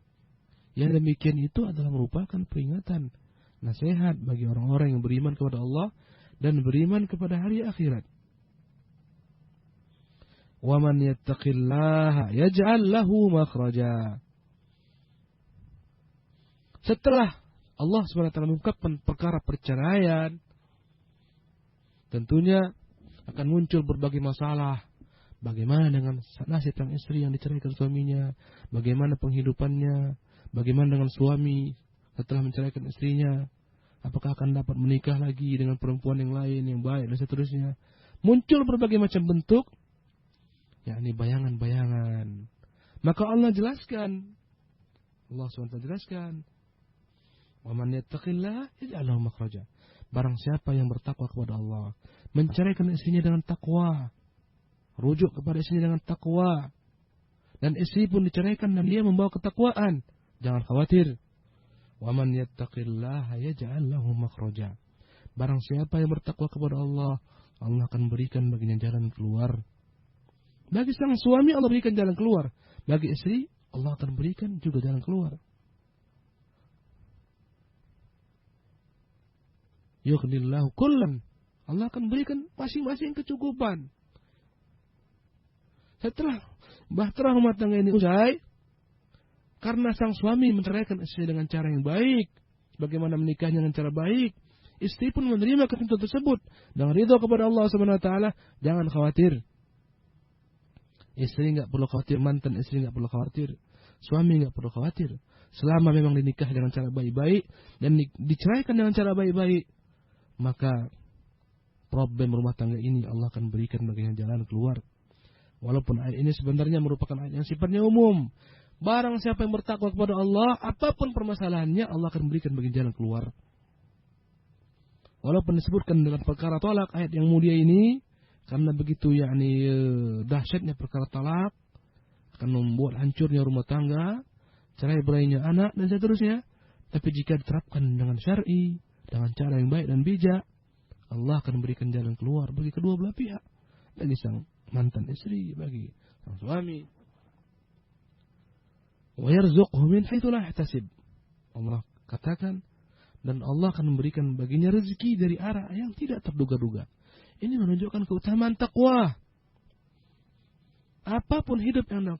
A: Yang demikian itu adalah merupakan peringatan, nasihat bagi orang-orang yang beriman kepada Allah dan beriman kepada hari akhirat. Wa man yattaqillaha yaj'al lahu makhraja. Setelah Allah SWT mengungkapkan perkara perceraian, tentunya akan muncul berbagai masalah. Bagaimana dengan nasib sang istri yang diceraikan suaminya? Bagaimana penghidupannya? Bagaimana dengan suami setelah menceraikan istrinya? Apakah akan dapat menikah lagi dengan perempuan yang lain, yang baik, dan seterusnya? Muncul berbagai macam bentuk, yakni bayangan-bayangan. Maka Allah jelaskan. Allah SWT jelaskan. وَمَنْ يَتَّقِ اللَّهَ يَجْعَلْ لَهُ مَخْرَجًا. Barang siapa yang bertakwa kepada Allah, menceraikan istrinya dengan takwa, rujuk kepada istrinya dengan takwa, dan istri pun diceraikan dan dia membawa ketakwaan, jangan khawatir. وَمَنْ يَتَّقِ اللَّهَ يَجْعَلْ لَهُ مَخْرَجًا. Barang siapa yang bertakwa kepada Allah, Allah akan berikan baginya jalan keluar. Bagi sang suami Allah berikan jalan keluar, bagi istri Allah akan berikan juga jalan keluar. Yughnillahu kullan. Allah akan berikan masing-masing kecukupan. Setelah bahtera rumah tangga ini usai, karena sang suami menceraikan istri dengan cara yang baik, bagaimana menikahnya dengan cara baik, istri pun menerima ketentuan tersebut dengan ridha kepada Allah SWT. Jangan khawatir. Istri enggak perlu khawatir, mantan istri enggak perlu khawatir, suami enggak perlu khawatir. Selama memang dinikah dengan cara baik-baik dan diceraikan dengan cara baik-baik, maka problem rumah tangga ini Allah akan berikan baginya jalan keluar. Walaupun ayat ini sebenarnya merupakan ayat yang sifatnya umum. Barang siapa yang bertakwa kepada Allah, apapun permasalahannya, Allah akan berikan baginya jalan keluar. Walaupun disebutkan dalam perkara talak ayat yang mulia ini, karena begitu dahsyatnya perkara talak, akan membuat hancurnya rumah tangga, cerai berainya anak dan seterusnya. Tapi jika diterapkan dengan syar'i, dengan cara yang baik dan bijak, Allah akan berikan jalan keluar bagi kedua belah pihak, bagi sang mantan istri, bagi sang suami. Wa yarzuqhu min haitsu la yahtasib. Allah katakan, dan Allah akan memberikan baginya rezeki dari arah yang tidak terduga-duga. Ini menunjukkan keutamaan takwa. Apapun hidup yang Anda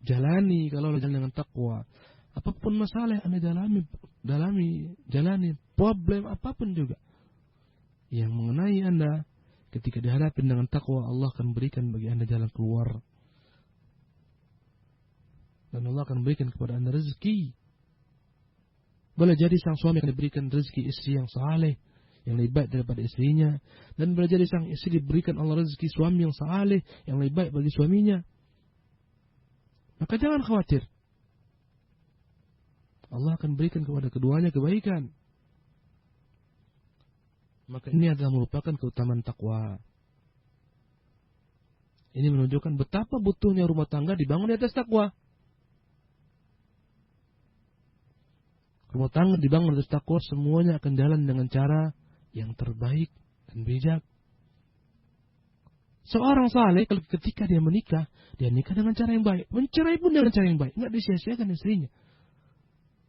A: jalani, kalau jalan dengan takwa, apapun masalah yang Anda jalani, problem apapun juga yang mengenai Anda, ketika dihadapi dengan takwa, Allah akan berikan bagi Anda jalan keluar. Dan Allah akan berikan kepada Anda rezeki. Boleh jadi sang suami akan diberikan rezeki istri yang saleh, yang lebih baik daripada istrinya. Dan boleh jadi sang istri diberikan Allah rezeki suami yang saleh, yang lebih baik bagi suaminya. Maka jangan khawatir. Allah akan berikan kepada keduanya kebaikan. Maka ini adalah merupakan keutamaan takwa. Ini menunjukkan betapa butuhnya rumah tangga dibangun di atas takwa. Rumah tangga dibangun di atas takwa, semuanya akan jalan dengan cara yang terbaik dan bijak. Seorang saleh ketika dia menikah, dia nikah dengan cara yang baik. Mencerai pun dengan cara yang baik. Enggak disia-siakan istrinya.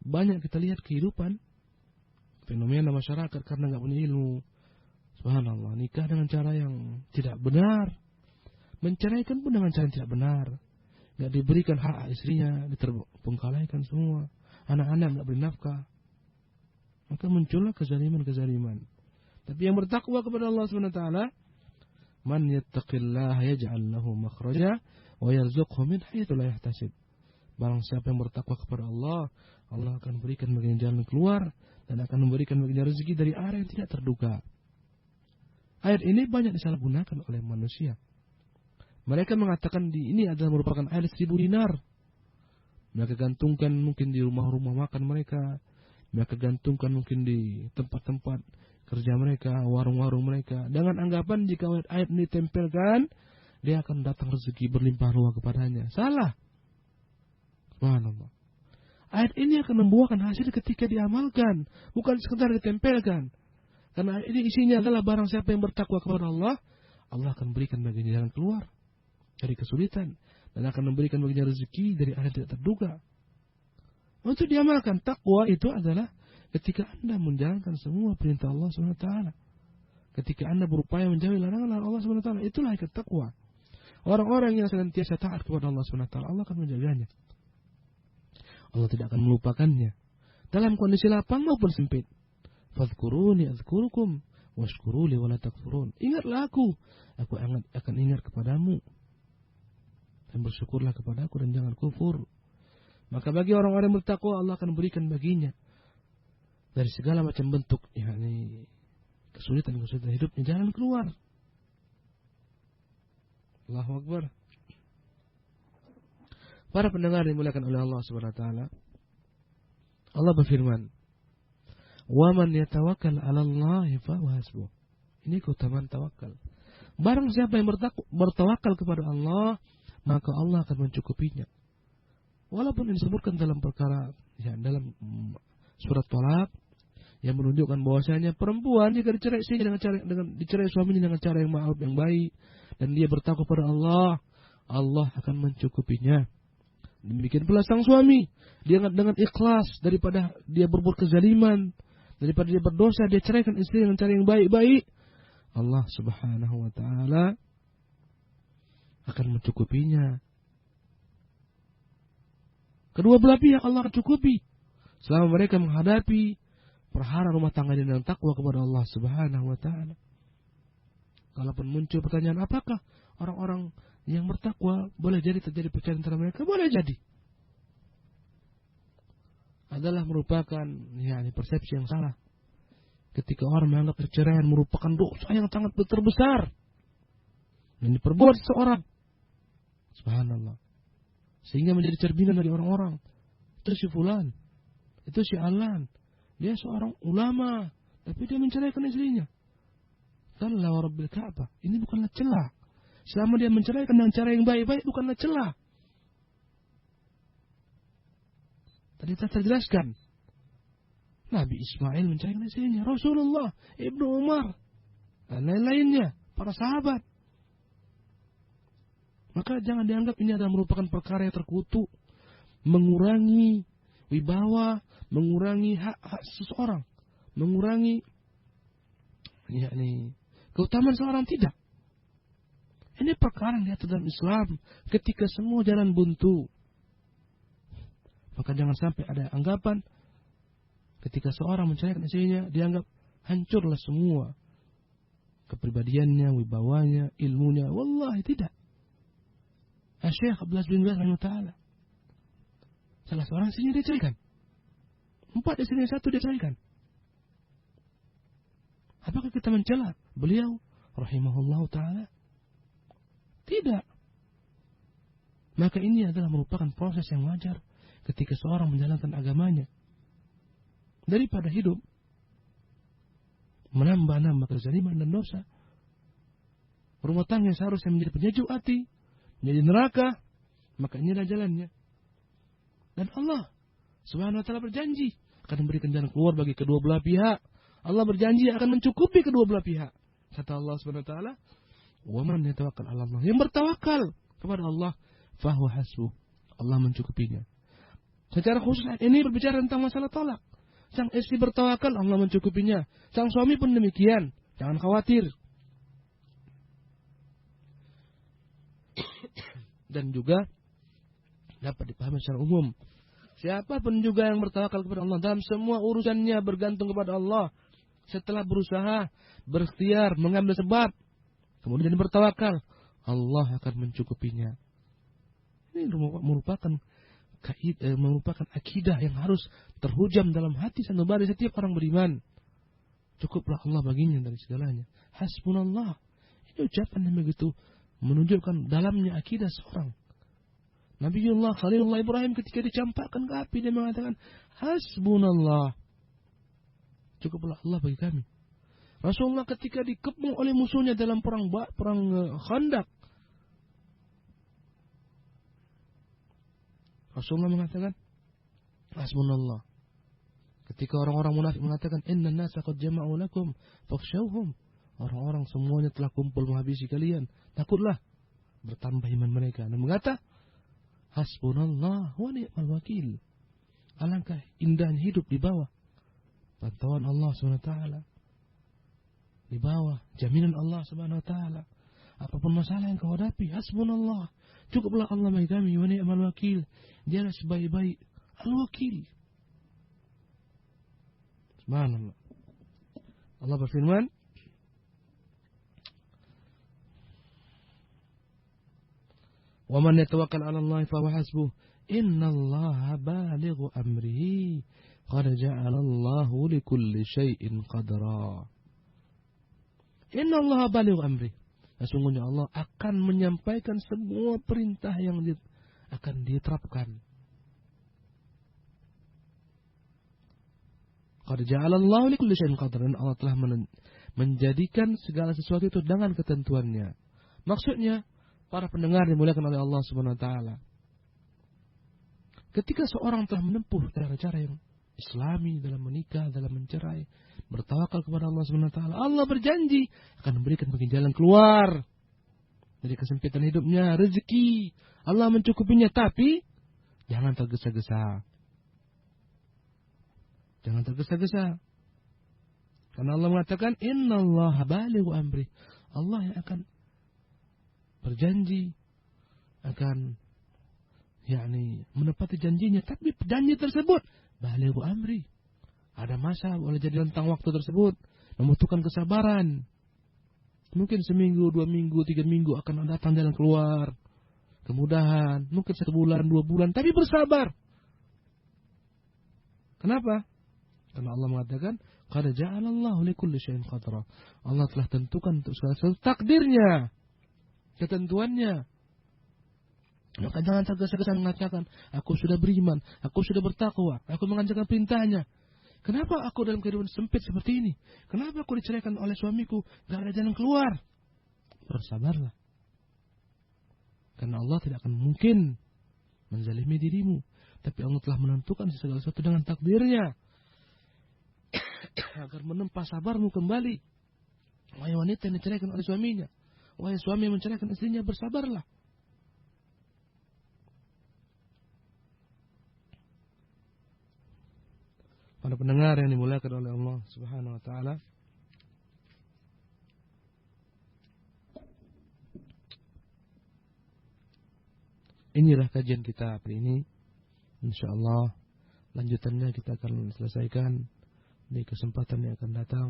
A: Banyak kita lihat kehidupan, fenomena masyarakat karena enggak punya ilmu. Subhanallah, nikah dengan cara yang tidak benar. Menceraikan pun dengan cara yang tidak benar. Nggak diberikan hak istrinya, diterbengkalaikan semua. Anak-anak nggak beri nafkah. Maka muncullah kezaliman-kezaliman. Tapi yang bertakwa kepada Allah SWT, man yattaqillaha yaj'al lahu makhraja wa yarzuqhu min haitsu la yahtasib. Barang siapa yang bertakwa kepada Allah, Allah akan berikan baginya jalan keluar dan akan memberikan baginya rezeki dari arah yang tidak terduga. Ayat ini banyak disalahgunakan oleh manusia. Mereka mengatakan ini adalah merupakan ayat 1000 dinar. Mereka gantungkan mungkin di rumah-rumah makan mereka. Mereka gantungkan mungkin di tempat-tempat kerja mereka, warung-warung mereka. Dengan anggapan jika ayat ini ditempelkan, dia akan datang rezeki berlimpah ruah kepadanya. Salah. Subhanallah. Ayat ini akan membuahkan hasil ketika diamalkan, bukan sekedar ditempelkan. Karena ini isinya adalah barang siapa yang bertakwa kepada Allah, Allah akan berikan baginya jalan keluar dari kesulitan dan akan memberikan baginya rezeki dari arah tidak terduga. Untuk diamalkan, takwa itu adalah ketika Anda menjalankan semua perintah Allah SWT. Ketika Anda berupaya menjauhi larangan Allah SWT, itulah hakikat takwa. Orang-orang yang senantiasa taat kepada Allah SWT, Allah akan menjaganya. Allah tidak akan melupakannya dalam kondisi lapang maupun sempit. Fadhkuruni adzkurukum washkuruli wala takfurun. Ingatlah aku akan ingat kepadamu. Dan bersyukurlah kepadaku dan jangan kufur. Maka bagi orang-orang yang bertakwa, Allah akan berikan baginya dari segala macam bentuk yakni kesulitan-kesulitan hidupnya jalan keluar. Allahu Akbar. Para pendengar dimuliakan oleh Allah Subhanahu wa taala. Allah berfirman, "Wa man yatawakkal 'ala Allahi fa huwa hasbuh." Ini keutamaan tawakal. Barang siapa yang bertawakal kepada Allah, maka Allah akan mencukupinya. Walaupun ini disebutkan dalam perkara dalam surat Thalaq yang menunjukkan bahwasanya perempuan jika dicerai dicerai suaminya dengan cara yang ma'ruf yang baik dan dia bertakwa kepada Allah, Allah akan mencukupinya. Demikian pula sang suami, dia dengan ikhlas daripada dia berbuat kezaliman, daripada dia berdosa, dia ceraikan istri dengan cara yang baik-baik, Allah Subhanahu wa taala akan mencukupinya. Kedua belah pihak Allah akan cukupi selama mereka menghadapi perhara rumah tangga dengan takwa kepada Allah Subhanahu wa taala. Kalaupun muncul pertanyaan, apakah orang-orang yang bertakwa boleh jadi terjadi perceraian antara mereka? Boleh jadi. Adalah merupakan persepsi yang salah. Ketika orang menganggap perceraian merupakan dosa yang sangat terbesar yang diperbuat seseorang. Subhanallah. Sehingga menjadi cerminan dari orang-orang. Itu si fulan, itu si alan, dia seorang ulama, tapi dia menceraikan istrinya. Kalla wa rabbil Ka'bah. Ini bukanlah celah. Selama dia menceraikan dengan cara yang baik-baik, bukanlah celah. Tadi kita terjelaskan. Nabi Ismail menceraikan istrinya. Rasulullah, Ibnu Umar, dan lain-lainnya. Para sahabat. Maka jangan dianggap ini adalah merupakan perkara yang terkutuk. Mengurangi wibawa, mengurangi hak seseorang. Mengurangi keutamaan seorang, tidak. Ini perkara yang diatur dalam Islam ketika semua jalan buntu. Maka jangan sampai ada anggapan ketika seorang menceraikan istrinya dianggap hancurlah semua kepribadiannya, wibawanya, ilmunya. Wallahi tidak. Syekh Abdullah bin Baz rahimahullah, salah seorang istrinya dia ceraikan. 4 istrinya 1 dia ceraikan. Apakah kita mencela beliau rahimahullah ta'ala? Tidak. Maka ini adalah merupakan proses yang wajar ketika seorang menjalankan agamanya. Daripada hidup menambah-nambah kezaliman dan dosa, rumah tangga seharusnya menjadi penyejuk hati, menjadi neraka, maka inilah jalannya. Dan Allah Subhanahu wa taala berjanji akan memberikan jalan keluar bagi kedua belah pihak. Allah berjanji akan mencukupi kedua belah pihak. Kata Allah Subhanahu wa taala, "Wa man yatawakkal 'ala Allah." Yang bertawakal kepada Allah, fahuwa hasbuh. Allah mencukupinya. Secara khusus ini berbicara tentang masalah talak. Sang istri bertawakal, Allah mencukupinya. Sang suami pun demikian. Jangan khawatir. dan juga dapat dipahami secara umum. Siapapun juga yang bertawakal kepada Allah dalam semua urusannya bergantung kepada Allah. Setelah berusaha, berikhtiar, mengambil sebab, kemudian bertawakal, Allah akan mencukupinya. Ini merupakan akidah yang harus terhujam dalam hati sanubari setiap orang beriman. Cukuplah Allah baginya dari segalanya. Hasbunallah. Ini ucapan yang begitu menunjukkan dalamnya akidah seorang. Nabiullah Khalilullah Ibrahim ketika dicampakkan ke api, dia mengatakan, Hasbunallah. Cukuplah Allah bagi kami. Rasulullah ketika dikepung oleh musuhnya dalam perang Khandaq, Rasulullah mengatakan, Hasbunallah. Ketika orang-orang munafik mengatakan, Inna nasa qad jama'u lakum fakhshawhum. Orang-orang semuanya telah kumpul menghabisi kalian. Takutlah. Bertambah iman mereka. Dan berkata, Hasbunallah wa ni'mal wakil. Alangkah indahnya hidup di bawah pantauan Allah SWT. Di bawah jaminan Allah SWT. Apapun masalah yang kau hadapi, hasbunallah. Cukuplah Allah bagi kami, wa ni'mal wakil. Dialah sebaik-baik al-wakil. Subhanallah. Allah berfirman, wa man yatawakkal 'ala Allah fa huwa hasbuh. Innallaha balighu amrihi. Qad ja'ala Allahu likulli syai'in qadra. Innallaha balighu amri. Sesungguhnya Allah akan menyampaikan semua perintah yang akan diterapkan. Qad ja'ala Allahu likulli syai'in qadra. Dan Allah telah menjadikan segala sesuatu itu dengan ketentuannya. Maksudnya, para pendengar dimuliakan oleh Allah Subhanahu wa taala. Ketika seorang telah menempuh cara-cara yang Islami dalam menikah, dalam mencerai, bertawakal kepada Allah Subhanahu wa taala, Allah berjanji akan memberikan bagi jalan keluar dari kesempitan hidupnya, rezeki. Allah mencukupinya, tapi jangan tergesa-gesa. Jangan tergesa-gesa. Karena Allah mengatakan, Innallaha balighu amri. Allah yang akan berjanji akan menepati janjinya, tapi janji tersebut balighu amri. Ada masa boleh jadi tentang waktu tersebut, membutuhkan kesabaran. Mungkin seminggu, 2 minggu, 3 minggu akan datang jalan keluar, kemudahan. Mungkin 1 bulan, 2 bulan, tapi bersabar. Kenapa? Karena Allah mengatakan, qad ja'ala Allahu likulli syai'in qadra. Allah telah tentukan untuk segala sesuatu takdirnya, ketentuannya. Maka jangan tergesa-gesa mengatakan, aku sudah beriman, aku sudah bertakwa, aku mengerjakan perintahnya. Kenapa aku dalam kehidupan sempit seperti ini? Kenapa aku diceraikan oleh suamiku? Gak ada jalan keluar. Bersabarlah. Karena Allah tidak akan mungkin menzalimi dirimu. Tapi Allah telah menentukan segala sesuatu dengan takdirnya. Agar menempa sabarmu kembali. Wahai wanita yang diceraikan oleh suaminya, wahai suami yang menceraikan istrinya, bersabarlah. Para pendengar yang dimuliakan oleh Allah Subhanahu wa taala, inilah kajian kita hari ini. Insyaallah lanjutannya kita akan selesaikan di kesempatan yang akan datang.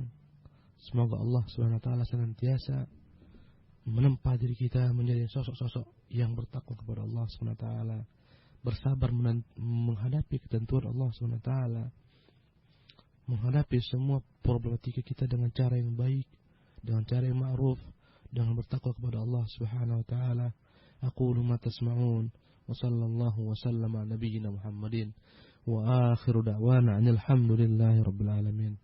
A: Semoga Allah Subhanahu wa taala senantiasa menempa diri kita menjadi sosok-sosok yang bertakwa kepada Allah Subhanahu wa taala, bersabar menghadapi ketentuan Allah Subhanahu wa taala, menghadapi semua problematika kita dengan cara yang baik, dengan cara yang ma'ruf, dengan bertakwa kepada Allah Subhanahu wa taala. Aqulu ma tasma'un wa sallallahu wa sallama ala nabiyyina Muhammadin wa akhiru da'wana alhamdulillahi rabbil alamin.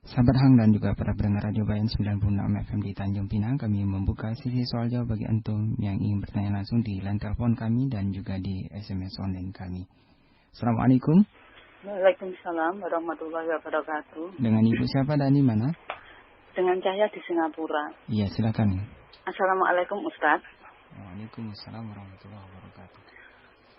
B: Sahabat Hang dan juga para pendengar Radio Bayan 96 FM di Tanjung Pinang, kami membuka sesi soal jawab bagi antum yang ingin bertanya langsung di line telepon kami dan juga di SMS online kami. Assalamualaikum.
C: Waalaikumsalam warahmatullahi wabarakatuh.
B: Dengan Ibu siapa dan di mana?
C: Dengan Cahya di Singapura.
B: Iya, silakan.
C: Assalamualaikum Ustaz.
B: Waalaikumsalam warahmatullahi wabarakatuh.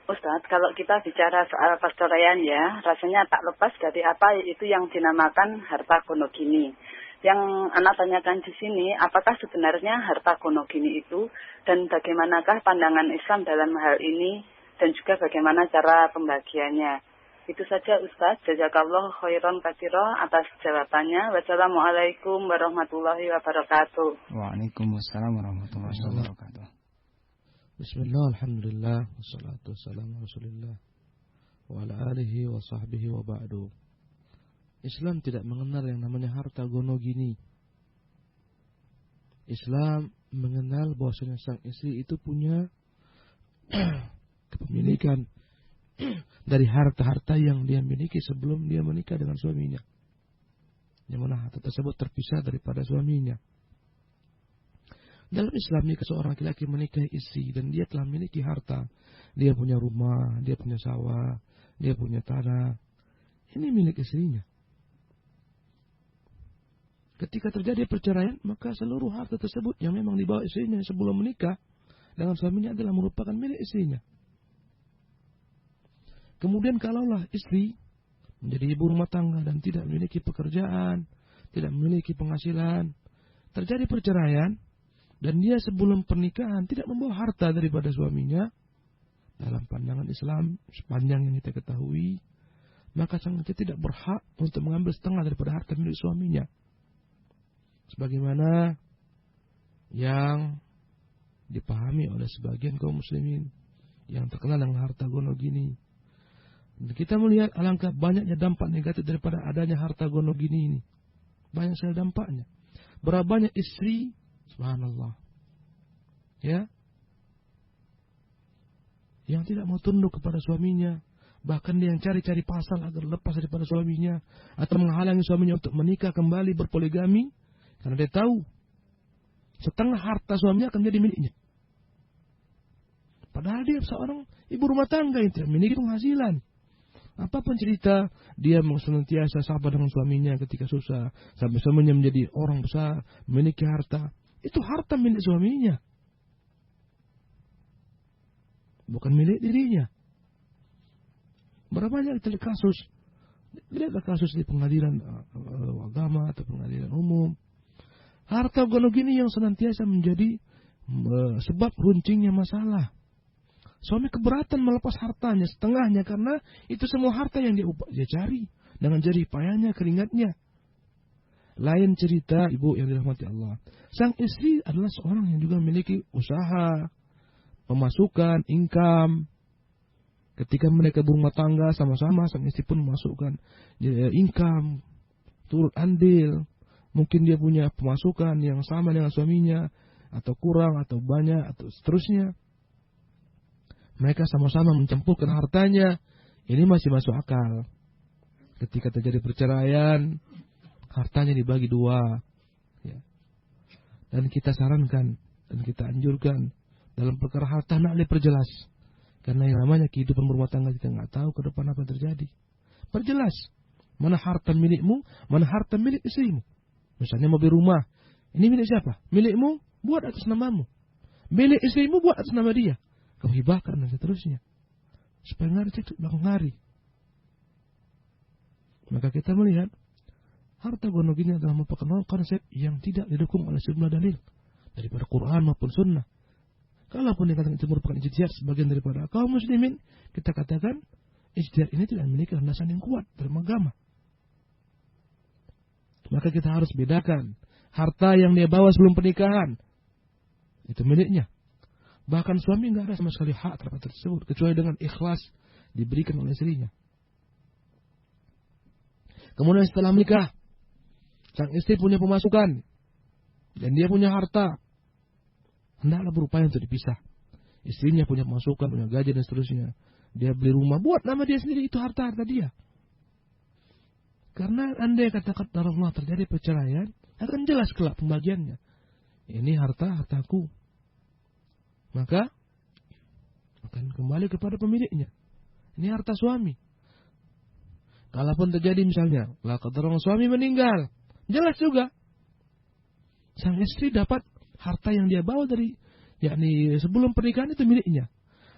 C: Ustaz, kalau kita bicara soal perceraian ya, rasanya tak lepas dari apa itu yang dinamakan harta gono gini. Yang anak tanyakan di sini, apakah sebenarnya harta gonogini itu dan bagaimanakah pandangan Islam dalam hal ini dan juga bagaimana cara pembagiannya? Itu saja Ustaz. Jazakallah khairan katsira atas jawabannya. Wassalamualaikum warahmatullahi wabarakatuh.
B: Waalaikumsalam warahmatullahi wabarakatuh.
A: Bismillah, alhamdulillah, wassalatu wassalamu ala Rasulillah wa ala alihi wa sahbihi wa ba'du. Islam tidak mengenal yang namanya harta gonogini. Islam mengenal bahwasanya sang istri itu punya kepemilikan dari harta-harta yang dia miliki sebelum dia menikah dengan suaminya. Yang mana harta tersebut terpisah daripada suaminya. Dalam Islam, jika seorang laki-laki menikahi istri dan dia telah memiliki harta, dia punya rumah, dia punya sawah, dia punya tanah, ini milik istrinya. Ketika terjadi perceraian, maka seluruh harta tersebut yang memang dibawa istrinya sebelum menikah dengan suaminya adalah merupakan milik istrinya. Kemudian kalaulah istri menjadi ibu rumah tangga dan tidak memiliki pekerjaan, tidak memiliki penghasilan, terjadi perceraian, dan dia sebelum pernikahan tidak membawa harta daripada suaminya, dalam pandangan Islam sepanjang yang kita ketahui, maka sang istri tidak berhak untuk mengambil setengah daripada harta milik suaminya. Sebagaimana yang dipahami oleh sebagian kaum muslimin yang terkenal dengan harta gonogini. Dan kita melihat alangkah banyaknya dampak negatif daripada adanya harta gonogini ini. Banyak sekali dampaknya. Berapa banyak istri, subhanallah, ya, yang tidak mau tunduk kepada suaminya, bahkan dia yang cari-cari pasal agar lepas daripada suaminya, atau menghalangi suaminya untuk menikah kembali berpoligami. Karena dia tahu setengah harta suaminya akan jadi miliknya. Padahal dia seorang ibu rumah tangga yang tidak memiliki penghasilan. Apapun cerita, dia senantiasa sabar dengan suaminya ketika susah. Sampai suaminya menjadi orang besar, memiliki harta. Itu harta milik suaminya. Bukan milik dirinya. Berapa banyak kasus. Lihatlah kasus di pengadilan agama atau pengadilan umum. Harta gonogini yang senantiasa menjadi sebab runcingnya masalah. Suami keberatan melepas hartanya setengahnya karena itu semua harta yang dia cari dengan jerih payahnya, keringatnya. Lain cerita ibu yang dirahmati Allah. Sang istri adalah seorang yang juga memiliki usaha, pemasukan, income. Ketika mereka berumah tangga sama-sama, sang istri pun memasukkan income, turut andil. Mungkin dia punya pemasukan yang sama dengan suaminya, atau kurang, atau banyak, atau seterusnya. Mereka sama-sama mencampurkan hartanya. Ini masih masuk akal. Ketika terjadi perceraian, hartanya dibagi dua. Ya. Dan kita sarankan, dan kita anjurkan, dalam perkara harta nak diperjelas. Karena yang namanya kehidupan berumah tangga kita nggak tahu ke depan apa yang terjadi. Perjelas. Mana harta milikmu, mana harta milik istrimu. Misalnya mobil rumah, ini milik siapa? Milikmu, buat atas namamu. Milik istrimu, buat atas nama dia. Kau hibahkan dan seterusnya. Supaya ngari cekcok belakang hari. Maka kita melihat, harta gonogini adalah merupakan konsep yang tidak didukung oleh sejumlah dalil. Daripada Quran maupun Sunnah. Kalaupun dikatakan itu merupakan ijtihad sebagian daripada kaum muslimin, kita katakan, ijtihad ini tidak memiliki landasan yang kuat dalam agama. Maka kita harus bedakan harta yang dia bawa sebelum pernikahan itu miliknya. Bahkan suami nggak ada sama sekali hak terhadap tersebut kecuali dengan ikhlas diberikan oleh istrinya. Kemudian setelah menikah, sang istri punya pemasukan dan dia punya harta, hendaklah berupaya untuk dipisah. Istrinya punya pemasukan, punya gaji dan seterusnya. Dia beli rumah buat nama dia sendiri, itu harta dia. Karena andai kata-kata Allah terjadi perceraian, akan jelas kelak pembagiannya. Ini hartaku. Maka akan kembali kepada pemiliknya. Ini harta suami. Kalaupun terjadi misalnya, suami meninggal, jelas juga. Sang istri dapat harta yang dia bawa dari, yakni sebelum pernikahan itu miliknya.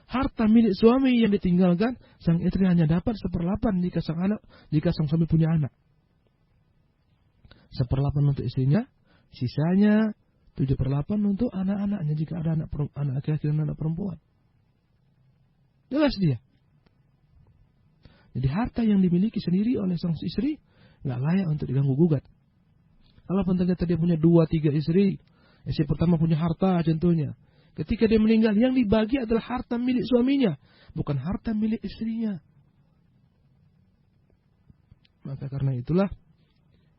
A: Harta milik suami yang ditinggalkan, sang istri hanya dapat 1/8 jika sang suami punya anak. 1/8 untuk istrinya, sisanya 7/8 untuk anak-anaknya jika ada anak laki-laki dan anak perempuan. Jelas dia. Jadi harta yang dimiliki sendiri oleh sang istri nggak layak untuk diganggu gugat. Kalau ternyata dia punya 2-3 istri, istri pertama punya harta contohnya. Ketika dia meninggal, yang dibagi adalah harta milik suaminya, bukan harta milik istrinya. Maka karena itulah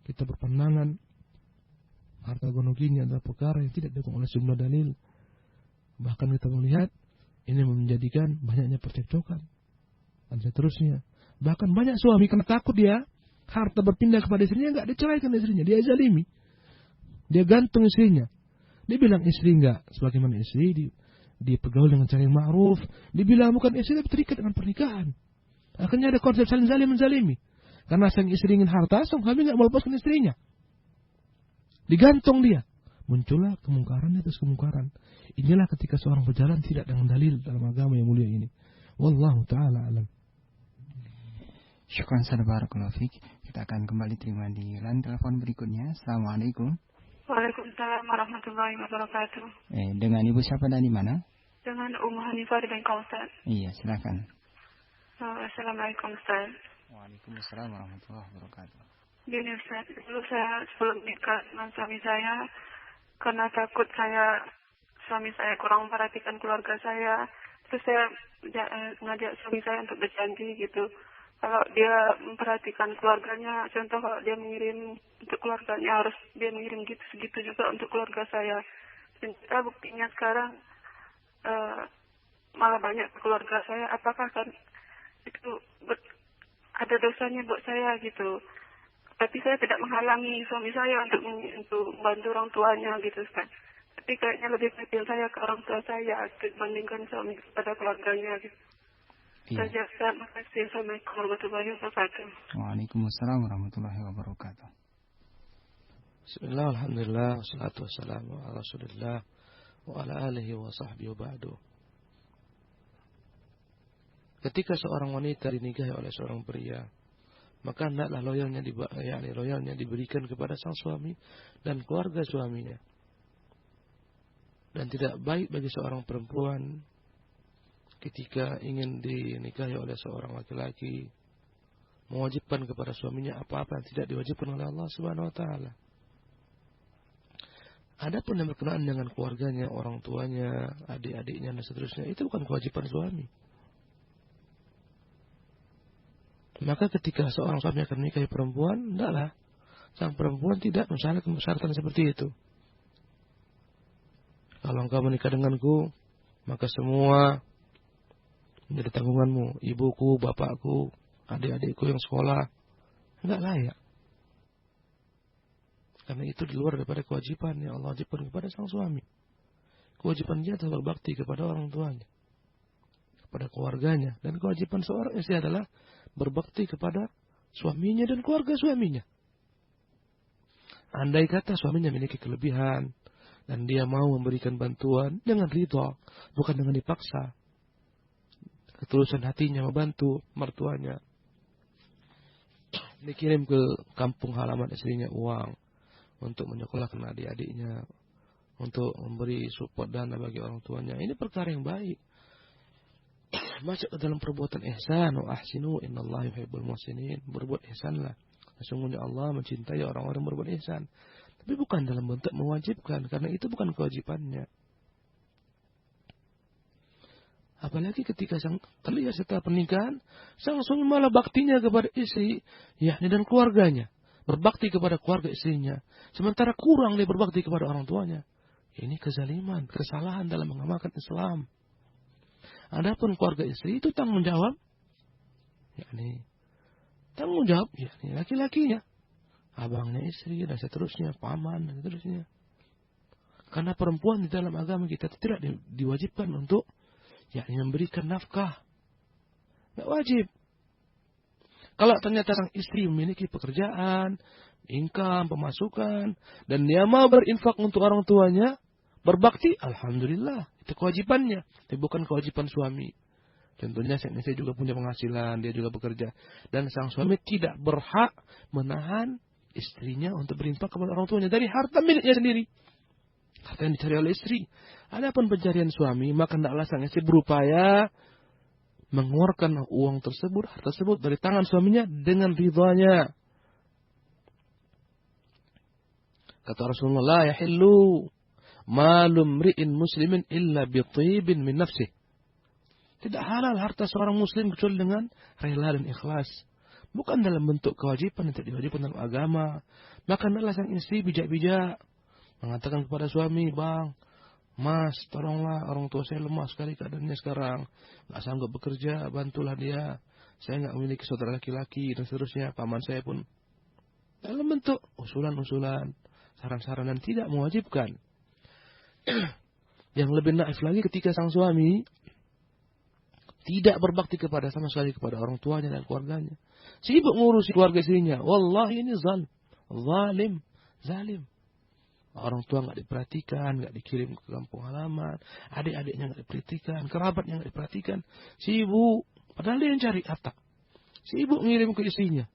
A: kita berpandangan harta gonogini adalah perkara yang tidak didukung oleh sejumlah dalil. Bahkan kita melihat ini menjadikan banyaknya percekcokan dan seterusnya. Bahkan banyak suami karena takut dia harta berpindah kepada istrinya, nggak diceraikan istrinya, dia zalimi, dia gantung istrinya. Dia bilang istri enggak sebagaimana istri, dia pergaul dengan cara yang ma'ruf. Dia bilang bukan istri tapi terikat dengan pernikahan. Akhirnya ada konsep saling zalim menzalimi. Karena sang istri ingin harta, sang suami enggak melepaskan istrinya. Digantung dia. Muncullah kemungkaran atas kemungkaran. Inilah ketika seorang berjalan tidak dengan dalil dalam agama yang mulia ini. Wallahu ta'ala alam.
B: Syukran barakallahu fiik. Kita akan kembali terima di line telepon berikutnya. Assalamualaikum.
D: Waalaikumsalam warahmatullahi wabarakatuh.
B: Dengan Ibu siapa dan di mana?
D: Dengan Ummu Hanifah di Bengkong, Ustaz.
B: Iya, silakan.
D: Assalamualaikum, Ustaz.
B: Waalaikumsalam warahmatullahi wabarakatuh.
D: Gini, Ustaz, dulu saya sebelum nikah dengan suami saya, karena takut suami saya kurang memperhatikan keluarga saya, terus saya ngajak suami saya untuk berjanji gitu. Kalau dia memperhatikan keluarganya, contoh kalau dia mengirim untuk keluarganya, harus dia mengirim segitu juga untuk keluarga saya. Dan kita buktinya sekarang malah banyak keluarga saya. Apakah kan itu ada dosanya buat saya gitu? Tapi saya tidak menghalangi suami saya untuk membantu orang tuanya gitu, Ustaz. Tapi kayaknya lebih penting saya ke orang tua saya dibandingkan suami kepada keluarganya gitu.
B: Iya.
D: Terima kasih. Assalamualaikum warahmatullahi wabarakatuh.
B: Waalaikumsalam warahmatullahi wabarakatuh.
A: Bismillah, alhamdulillah, wassalatu wassalamu ala rasulillah wa ala alihi wa sahbihi wa ba'du. Ketika seorang wanita dinikahi oleh seorang pria, maka hendaklah loyalnya diberikan kepada sang suami dan keluarga suaminya. Dan tidak baik bagi seorang perempuan ketika ingin dinikahi oleh seorang laki-laki mewajibkan kepada suaminya apa-apa yang tidak diwajibkan oleh Allah Subhanahu wa taala. Adapun yang berkenaan dengan keluarganya, orang tuanya, adik-adiknya dan seterusnya, itu bukan kewajiban suami. Maka ketika seorang suami akan menikahi perempuan, hendaklah sang perempuan tidak mensyaratkan persyaratan seperti itu. Kalau engkau menikah denganku, maka semua menjadi tanggunganmu, ibuku, bapakku, adik-adikku yang sekolah. Enggak layak. Karena itu di luar daripada kewajiban yang Allah wajibkan kepada sang suami. Kewajiban dia adalah berbakti kepada orang tuanya, kepada keluarganya. Dan kewajiban seorang istri adalah berbakti kepada suaminya dan keluarga suaminya. Andai kata suaminya memiliki kelebihan dan dia mau memberikan bantuan dengan ridha, bukan dengan dipaksa, ketulusan hatinya membantu mertuanya, dikirim ke kampung halaman istrinya uang untuk menyekolahkan adik-adiknya, untuk memberi support dana bagi orang tuanya, ini perkara yang baik. Masuk ke dalam perbuatan ihsan, wa ahsinu innallaha yuhibbul muhsinin. Berbuat ihsanlah, sesungguhnya Allah mencintai orang-orang yang berbuat ihsan. Tapi bukan dalam bentuk mewajibkan, karena itu bukan kewajibannya. Apalagi ketika terlihat setelah pernikahan, sang suami malah baktinya kepada istri, yakni dan keluarganya, berbakti kepada keluarga istrinya, sementara kurang dia berbakti kepada orang tuanya. Ini kezaliman, kesalahan dalam mengamalkan Islam. Adapun keluarga istri itu tanggung jawab, yakni laki-lakinya, abangnya istri dan seterusnya, paman dan seterusnya. Karena perempuan di dalam agama kita tidak diwajibkan untuk yakni memberikan nafkah. Tidak wajib. Kalau ternyata sang istri memiliki pekerjaan, income, pemasukan, dan dia mau berinfak untuk orang tuanya, berbakti, alhamdulillah, itu kewajibannya. Tapi bukan kewajiban suami. Contohnya sang istri juga punya penghasilan, dia juga bekerja. Dan sang suami tidak berhak menahan istrinya untuk berinfak kepada orang tuanya dari harta miliknya sendiri. Harta yang dicari oleh istri. Adapun pencarian suami, maka hendaklah sang istri berupaya mengeluarkan uang tersebut, harta tersebut dari tangan suaminya dengan ridhanya. Kata Rasulullah, la yahillu malum mri'in muslimin illa bitibin min nafsih. Tidak halal harta seorang muslim kecuali dengan rela dan ikhlas. Bukan dalam bentuk kewajiban yang tidak diwajibkan dalam agama. Maka hendaklah sang istri bijak-bijak mengatakan kepada suami, Bang, Mas, tolonglah, orang tua saya lemah sekali keadaannya sekarang. Nggak sanggup bekerja, bantulah dia. Saya nggak memiliki saudara laki-laki dan seterusnya. Paman saya pun dalam bentuk usulan-usulan, saran-saran dan tidak mewajibkan. Yang lebih naif lagi ketika sang suami tidak berbakti kepada sama sekali kepada orang tuanya dan keluarganya. Sibuk ngurusi keluarga istrinya. Wallahi ini zalim. Orang tua nggak diperhatikan, nggak dikirim ke kampung halaman, adik-adiknya nggak diperhatikan, kerabatnya nggak diperhatikan. Sibuk, padahal dia yang cari harta. Sibuk ngirim ke istrinya.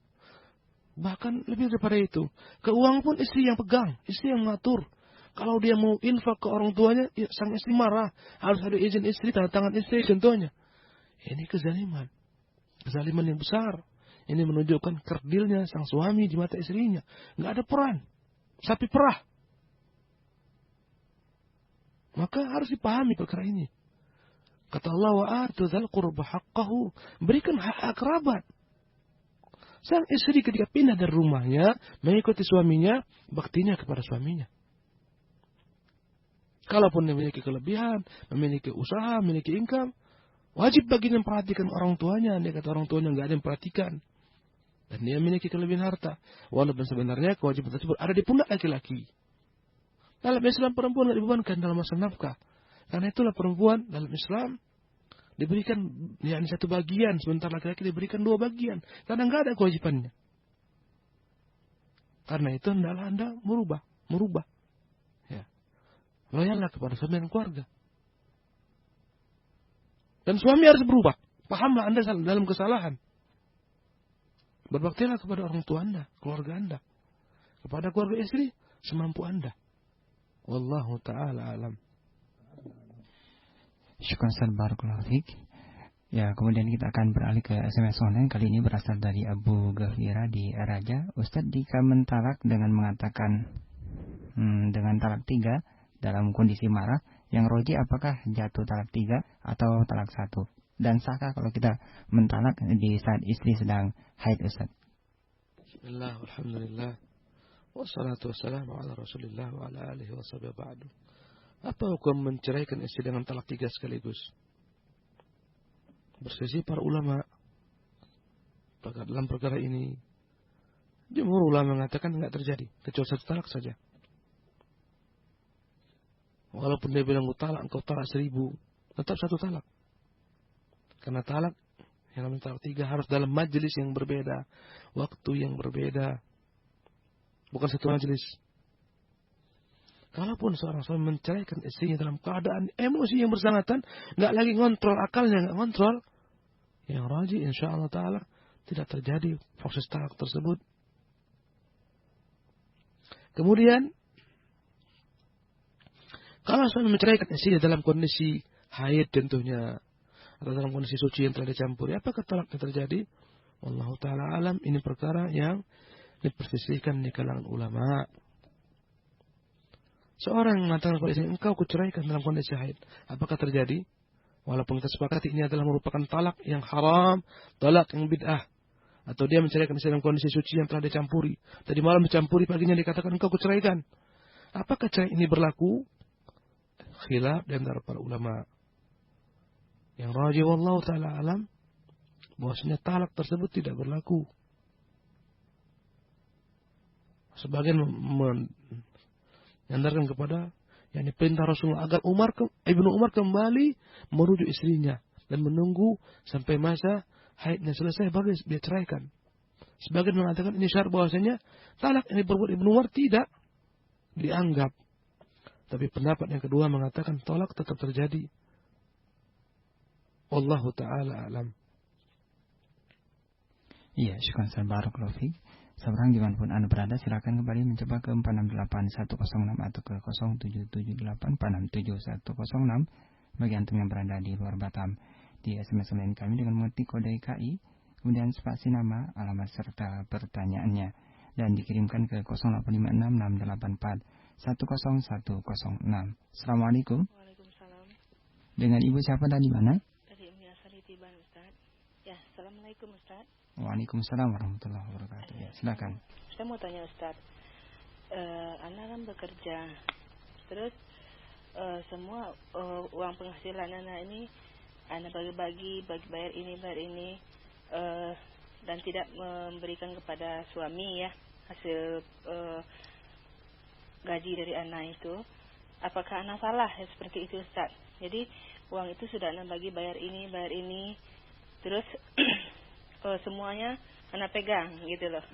A: Bahkan lebih daripada itu, keuangan pun istri yang pegang, istri yang ngatur. Kalau dia mau infak ke orang tuanya, ya, sang istri marah. Harus ada izin istri, tanda tangan istri contohnya. Ini kezaliman. Kezaliman yang besar. Ini menunjukkan kerdilnya sang suami di mata istrinya. Nggak ada peran. Sapi perah. Maka harus dipahami perkara ini. Kata Allah, wa atu dzal qurba haqqahu. Berikan hak kerabat. Sang istri ketika pindah dari rumahnya, mengikuti suaminya, baktinya kepada suaminya. Kalaupun dia memiliki kelebihan, memiliki usaha, memiliki income, wajib baginya memperhatikan orang tuanya. Dia kata orang tuanya nggak ada yang perhatikan. Dan dia memiliki kelebihan harta. Walaupun sebenarnya kewajiban tersebut ada di pundak laki-laki. Dalam Islam perempuan tidak dibebankan dalam masalah nafkah. Karena itulah perempuan dalam Islam diberikan satu bagian. Sementara laki-laki diberikan 2 bagian. Karena nggak ada kewajibannya. Karena itu hendaklah Anda merubah. Ya. Loyallah kepada suami dan keluarga. Dan suami harus berubah. Pahamlah Anda dalam kesalahan. Berbaktilah kepada orang tua Anda, keluarga Anda. Kepada keluarga istri, semampu Anda. Wallahu ta'ala alam.
B: Syukran barakallahu fiik. Ya, kemudian kita akan beralih ke SMS online. Kali ini berasal dari Abu Ghafira di Raja. Ustaz, jika mentalak dengan mengatakan dengan talak 3 dalam kondisi marah, yang roji apakah jatuh talak 3 atau talak 1? Dan sahkah kalau kita mentalak di saat istri sedang haid, Ustaz?
A: Bismillah, alhamdulillah. Wassalatu wassalamu ala Rasulillah wa ala alihi wa sahbihi ba'du. Apa hukum menceraikan istri dengan talak 3 sekaligus? Berselisih para ulama dalam perkara ini. Jumhur ulama mengatakan enggak terjadi, kecuali 1 talak saja. Walaupun dia bilang engkau talak 1000, tetap 1 talak. Karena talak yang namanya talak 3 harus dalam majelis yang berbeda, waktu yang berbeda, bukan satu majelis. Kalaupun seorang suami menceraikan istrinya dalam keadaan emosi yang bersangkutan, nggak lagi ngontrol akalnya, nggak ngontrol, yang rajih insyaallah taala tidak terjadi proses talak tersebut. Kemudian, kalau suami menceraikan istrinya dalam kondisi haid tentunya, atau dalam kondisi suci yang telah dicampuri, apakah talaknya terjadi? Wallahu ta'ala alam, ini perkara yang diperselisihkan di kalangan ulama. Seorang mengatakan kepada istri, engkau kuceraikan dalam kondisi haid, apakah terjadi? Walaupun kita sepakati ini adalah merupakan talak yang haram, talak yang bid'ah. Atau dia menceraikan istri dalam kondisi suci yang telah dicampuri. Tadi malam dicampuri, paginya dikatakan engkau kuceraikan. Apakah cerai ini berlaku? Khilaf di antara para ulama. Yang rajih wallahu ta'ala alam, bahwasanya talak tersebut tidak berlaku. Sebagian menyandarkan kepada yang diperintah Rasulullah agar Ibnu Umar kembali merujuk istrinya dan menunggu sampai masa haidnya selesai baru dia ceraikan. Sebagian mengatakan ini syarat bahwasanya talak yang diperbuat Ibnu Umar tidak dianggap. Tapi pendapat yang kedua mengatakan talak tetap terjadi. Wallahu ta'ala alam.
B: Iya, syukran barakallahu fiik. Seberang dimanapun Anda berada, silakan kembali mencoba ke 468106 atau ke 0778467106 bagi antum yang berada di luar Batam. Di SMS lain kami dengan mengetik kode KI, kemudian spasi nama, alamat serta pertanyaannya, dan dikirimkan ke 085668410106. Assalamualaikum.
E: Waalaikumsalam.
B: Dengan Ibu siapa dan di mana?
E: Dari Umi Asari Tiban, Ustaz. Ya, Assalamualaikum, Ustaz.
B: Waalaikumsalam warahmatullahi wabarakatuh. Ya, silakan.
E: Saya mau tanya, Ustaz. Ana kan bekerja. Terus semua uang penghasilan Ana ini Ana bagi-bagi, bayar ini, dan tidak memberikan kepada suami ya hasil gaji dari Ana itu. Apakah Ana salah ya seperti itu, Ustaz? Jadi uang itu sudah Ana bagi bayar ini, terus semuanya Ana pegang gitu loh.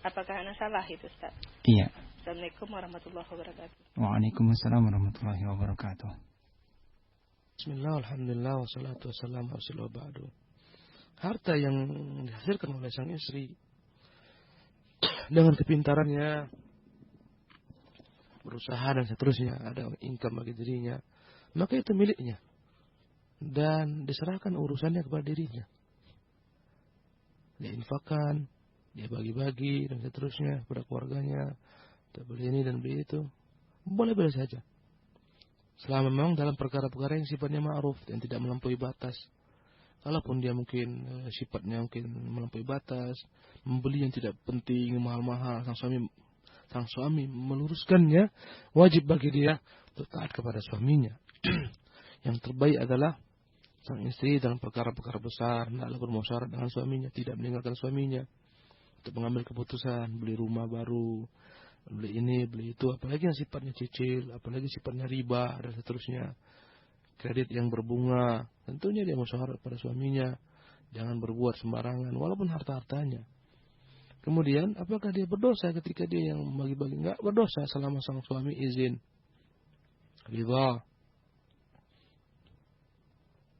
E: Apakah Ana salah itu, Ustaz?
B: Iya.
E: Assalamualaikum warahmatullahi wabarakatuh.
B: Waalaikumsalam warahmatullahi wabarakatuh.
A: Bismillah, alhamdulillah, wassalatu wassalamu ala rasulillah ba'du. Harta yang dihasilkan oleh sang istri dengan kepintarannya, berusaha dan seterusnya, ada income bagi dirinya, maka itu miliknya dan diserahkan urusannya kepada dirinya. Dia infakkan, dia bagi-bagi dan seterusnya kepada keluarganya, beli ini dan beli itu, boleh-boleh saja. Selama memang dalam perkara-perkara yang sifatnya ma'ruf dan tidak melampaui batas. Kalaupun dia mungkin sifatnya mungkin melampaui batas, membeli yang tidak penting, mahal-mahal, sang suami meluruskannya, wajib bagi dia untuk taat kepada suaminya. Yang terbaik adalah sang istri dalam perkara-perkara besar, hendaklah bermusyawarah dengan suaminya, tidak meninggalkan suaminya untuk mengambil keputusan, beli rumah baru, beli ini, beli itu, apalagi yang sifatnya cicil, apalagi sifatnya riba, dan seterusnya. Kredit yang berbunga, tentunya dia musyawarah pada suaminya, jangan berbuat sembarangan, walaupun harta-hartanya. Kemudian, apakah dia berdosa ketika dia yang bagi-bagi? Enggak berdosa selama sang suami izin. Ridha.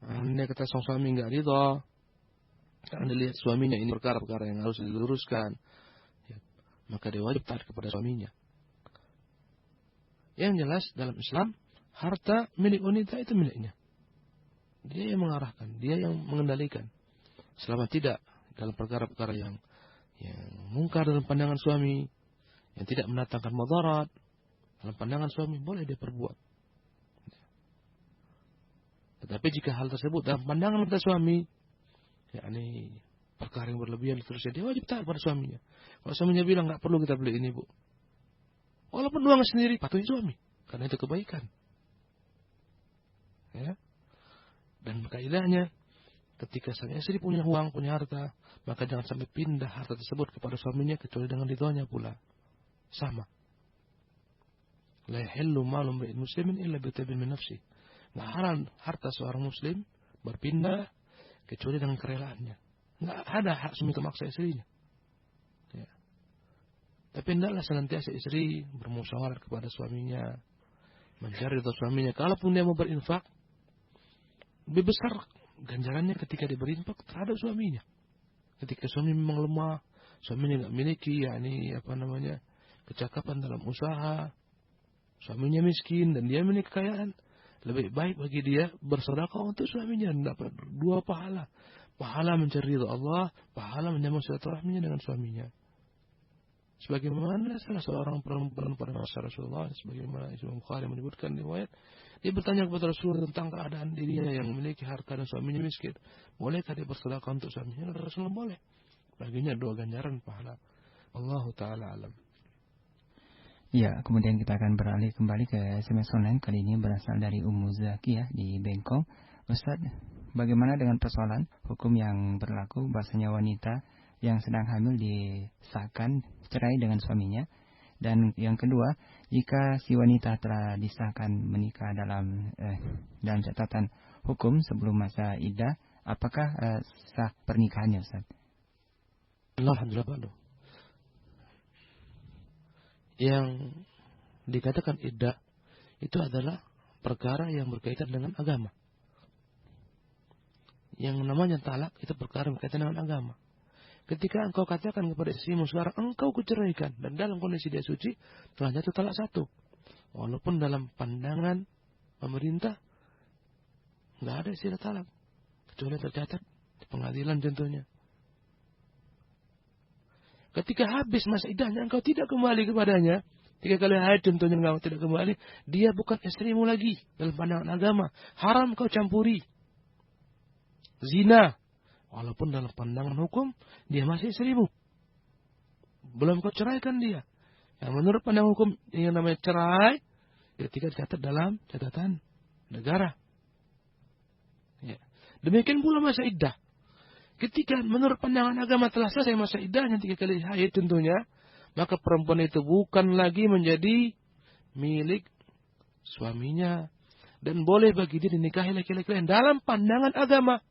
A: Anda kata sang suami enggak ridha, Anda lihat suaminya ini perkara-perkara yang harus diluruskan, maka dia wajib taat kepada suaminya. Yang jelas dalam Islam, harta milik wanita itu miliknya. Dia yang mengarahkan, dia yang mengendalikan. Selama tidak dalam perkara-perkara yang mungkar dalam pandangan suami, yang tidak mendatangkan madarat dalam pandangan suami, boleh dia perbuat. Tetapi jika hal tersebut dalam pandangan mata suami, yakni perkara yang berlebihan terusnya, dia wajib taat pada suaminya. Kalau suaminya bilang nggak perlu kita beli ini, Bu, walaupun uang sendiri, patuhi suami, karena itu kebaikan. Ya. Dan kaidahnya, ketika sang istri punya uang, punya harta, maka jangan sampai pindah harta tersebut kepada suaminya kecuali dengan ridhonya pula. Sama. La yahillu malu imri'in muslimin illa bi tabin min nafsi. Nggak halal harta seorang muslim berpindah kecuali dengan kerelaannya. Nggak ada hak suami memaksa istrinya. Ya. Tapi hendaklah senantiasa istri bermusyawarah kepada suaminya, mencari ridha suaminya. Kalaupun dia mau berinfak, lebih besar ganjarannya ketika dia berinfak terhadap suaminya. Ketika suami memang lemah, suaminya nggak memiliki, kecakapan dalam usaha, suaminya miskin dan dia memiliki kekayaan, lebih baik bagi dia bersedekah untuk suaminya dan dapat dua pahala. Pahala mencari ridha Allah, pahala menyambung silaturahminya dengan suaminya. Sebagaimana salah seorang perempuan pada masa Rasulullah, sebagaimana Imam Bukhari menyebutkan riwayat, dia bertanya kepada Rasulullah tentang keadaan dirinya yang memiliki harta dan suaminya miskin. Bolehkah dia bersedekah untuk suaminya? Rasulullah boleh. Baginya dua ganjaran pahala. Allahu ta'ala alam.
B: Ya, kemudian kita akan beralih kembali ke SMS online. Kali ini berasal dari Ummu Zakiyah di Bengkong. Ustaz, bagaimana dengan persoalan hukum yang berlaku bahasanya wanita yang sedang hamil disahkan cerai dengan suaminya? Dan yang kedua, jika si wanita telah disahkan menikah dalam catatan hukum sebelum masa iddah, apakah sah pernikahannya, Ustaz?
A: Alhamdulillah. Yang dikatakan iddah itu adalah perkara yang berkaitan dengan agama. Yang namanya talak itu perkara berkaitan dengan agama. Ketika engkau katakan kepada istrimu sekarang engkau kuceraikan, dan dalam kondisi dia suci, telah jatuh talak satu. Walaupun dalam pandangan pemerintah nggak ada istilah talak, kecuali tercatat di pengadilan contohnya. Ketika habis masa iddahnya engkau tidak kembali kepadanya, 3 kali haid contohnya engkau tidak kembali, dia bukan istrimu lagi dalam pandangan agama. Haram kau campuri. Zina, walaupun dalam pandangan hukum dia masih istrimu. Belum kau ceraikan dia. Yang menurut pandangan hukum yang namanya cerai, ketika dicatat dalam catatan negara. Ya. Demikian pula masa iddah. Ketika menurut pandangan agama telah selesai masa iddahnya 3 kali haid tentunya, maka perempuan itu bukan lagi menjadi milik suaminya dan boleh bagi dia dinikahi laki-laki lain dalam pandangan agama.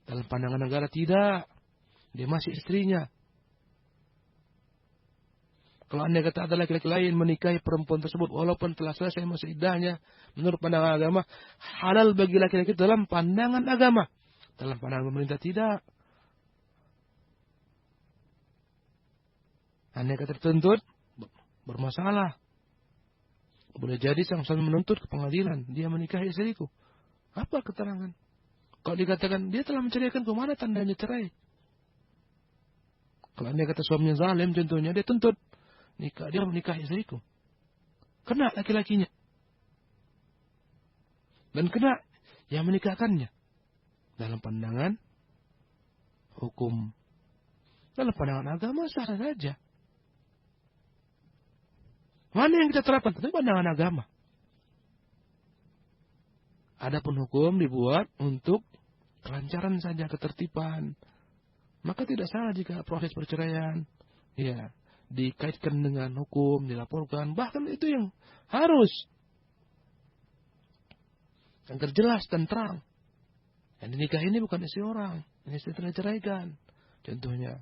A: Dalam pandangan negara tidak. Dia masih istrinya. Kalau anda kata ada laki-laki lain menikahi perempuan tersebut walaupun telah selesai masa iddahnya, menurut pandangan agama halal bagi laki-laki dalam pandangan agama. Dalam pandangan pemerintah tidak. Anda kata tertuntut bermasalah. Boleh jadi sang suami menuntut ke pengadilan, dia menikahi istriku. Apa keterangan? Kalau dikatakan dia telah menceraikan, ke mana tandanya cerai? Kalau anda kata suaminya zalim contohnya, dia tuntut dia menikahi istriku. Kena laki-lakinya. Dan kena yang menikahkannya. Dalam pandangan hukum. Dalam pandangan agama sah saja. Mana yang kita terapkan? Tentu pandangan agama. Adapun hukum dibuat untuk kelancaran saja, ketertiban. Maka tidak salah jika proses perceraian dikaitkan dengan hukum, dilaporkan. Bahkan itu yang harus. Agar jelas dan terang. Yang dinikah ini bukan istri orang. Ini istri telah ceraikan. Contohnya.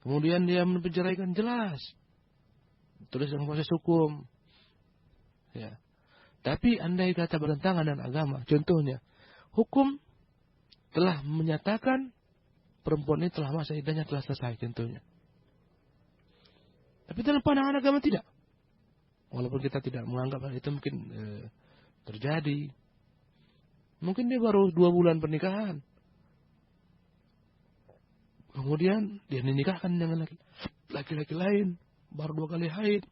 A: Kemudian dia menceraikan jelas. Tulis dalam proses hukum. Ya. Tapi andai kata bertentangan dengan agama, contohnya, hukum telah menyatakan perempuan ini telah masa iddahnya telah selesai, contohnya. Tapi dalam pandangan agama tidak. Walaupun kita tidak menganggap hal itu mungkin terjadi. Mungkin dia baru 2 bulan pernikahan. Kemudian dia dinikahkan dengan laki-laki lain. Baru 2 kali haid.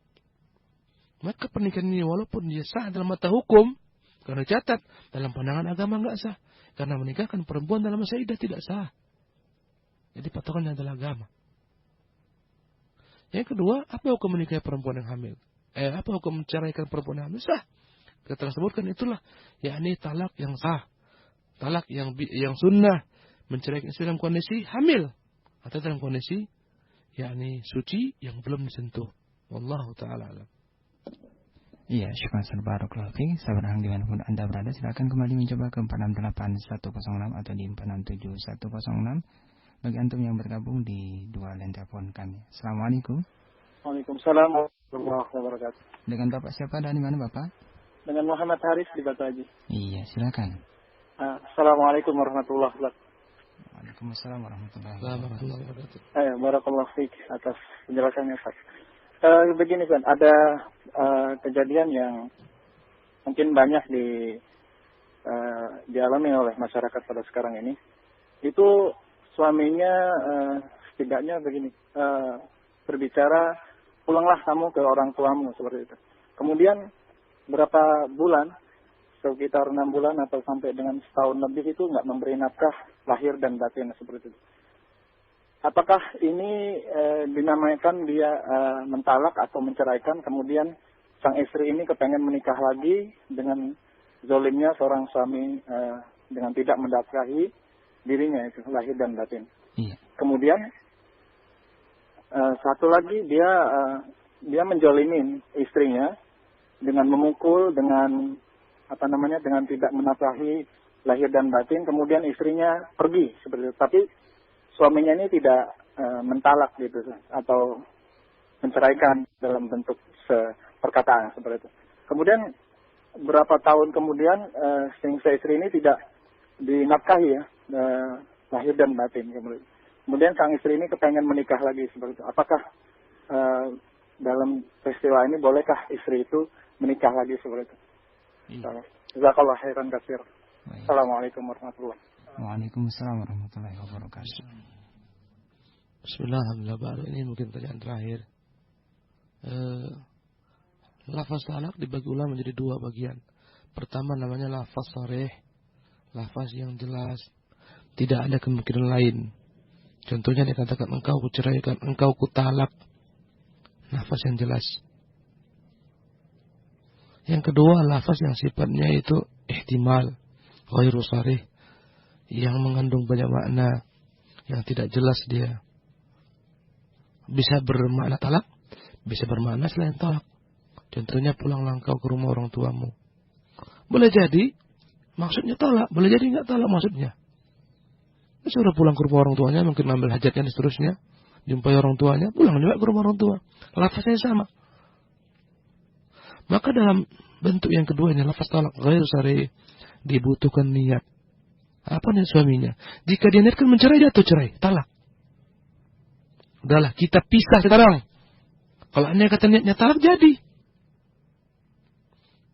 A: Maka pernikahan ini walaupun dia sah dalam mata hukum, karena catat dalam pandangan agama enggak sah. Karena menikahkan perempuan dalam masa iddah tidak sah. Jadi patokannya adalah agama. Yang kedua, apa hukum menikahi perempuan yang hamil? Apa hukum menceraikan perempuan yang hamil? Sah. Kita telah sebutkan itulah, yakni talak yang sah. Talak yang sunnah. Menceraikan istri dalam kondisi hamil. Atau dalam kondisi yakni suci yang belum disentuh. Wallahu ta'ala alam.
B: Iya, syukur barakallahu fiik. Sahabat Hang dimanapun Anda berada, silakan kembali mencoba ke 468106 atau di 467106 bagi antum yang bergabung di 2 line telepon kami. Assalamualaikum.
F: Waalaikumsalam warahmatullahi wabarakatuh.
B: Dengan Bapak siapa dan di mana Bapak?
F: Dengan Muhammad Haris di Batu Haji.
B: Iya, silakan.
F: Assalamualaikum warahmatullahi wabarakatuh.
B: Waalaikumsalam warahmatullahi
F: wabarakatuh. Barakallahu fiik atas penjelasannya, Pak. Begini kan, ada kejadian yang mungkin banyak dialami oleh masyarakat pada sekarang ini. Itu suaminya setidaknya begini, berbicara, pulanglah kamu ke orang tuamu, seperti itu. Kemudian berapa bulan, sekitar 6 bulan atau sampai dengan setahun lebih itu nggak memberi nafkah lahir dan batin seperti itu. Apakah ini dinamakan dia mentalak atau menceraikan, kemudian sang istri ini kepengen menikah lagi dengan zolimnya seorang suami dengan tidak mendafkahi dirinya itu lahir dan batin.
B: Iya.
F: Kemudian satu lagi dia menjolimin istrinya dengan memukul, dengan dengan tidak menafkahi lahir dan batin, kemudian istrinya pergi seperti itu. Tapi suaminya ini tidak mentalak gitu atau menceraikan dalam bentuk perkataan seperti itu. Kemudian berapa tahun kemudian istri ini tidak dinafkahi lahir dan batin. Kemudian sang istri ini kepengen menikah lagi seperti itu. Apakah dalam peristiwa ini bolehkah istri itu menikah lagi seperti itu? Jazakallah khairan katsir. Assalamualaikum warahmatullahi wabarakatuh.
B: Waalaikumsalam warahmatullahi wabarakatuh.
A: Bismillahirrahmanirrahim. Baru ini mungkin pertanyaan terakhir. Lafaz talak dibagi ulama menjadi dua bagian. Pertama namanya lafaz sharih, lafaz yang jelas, tidak ada kemungkinan lain. Contohnya dikatakan engkau kuceraikan, engkau kutalak. Lafaz yang jelas. Yang kedua lafaz yang sifatnya itu ihtimal, ghairu sharih, yang mengandung banyak makna, yang tidak jelas dia. Bisa bermakna talak, bisa bermakna selain talak. Contohnya pulanglah engkau ke rumah orang tuamu. Boleh jadi maksudnya talak, boleh jadi enggak talak maksudnya. Suruh pulang ke rumah orang tuanya, mungkin ambil hajatnya dan seterusnya, jumpai orang tuanya, pulang juga ke rumah orang tua. Lafaznya sama. Maka dalam bentuk yang kedua ini lafaz talak ghairu sharih, dibutuhkan niat. Apa niat suaminya? Jika dia niatkan mencerai, jatuh cerai, talak. Udahlah, kita pisah sekarang. Kalau anda kata niatnya talak, jadi.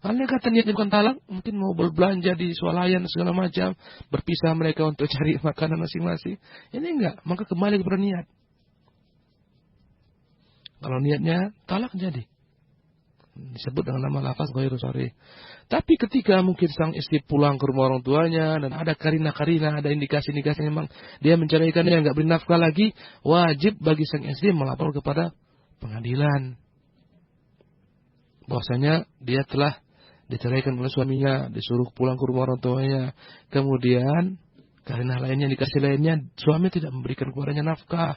A: Anda kata niatnya bukan talak, mungkin mau berbelanja di swalayan segala macam, berpisah mereka untuk cari makanan masing-masing. Ini enggak, maka kembali kepada niat. Kalau niatnya talak, jadi. Disebut dengan nama lafaz ghairu sharih. Tapi ketika mungkin sang istri pulang ke rumah orang tuanya dan ada karina-karina, ada indikasi-indikasi memang dia menceraikan, dia enggak beri nafkah lagi, wajib bagi sang istri melapor kepada pengadilan bahwasanya dia telah diceraikan oleh suaminya, disuruh pulang ke rumah orang tuanya. Kemudian karena lainnya, indikasi lainnya, suami tidak memberikan kepadanya nafkah.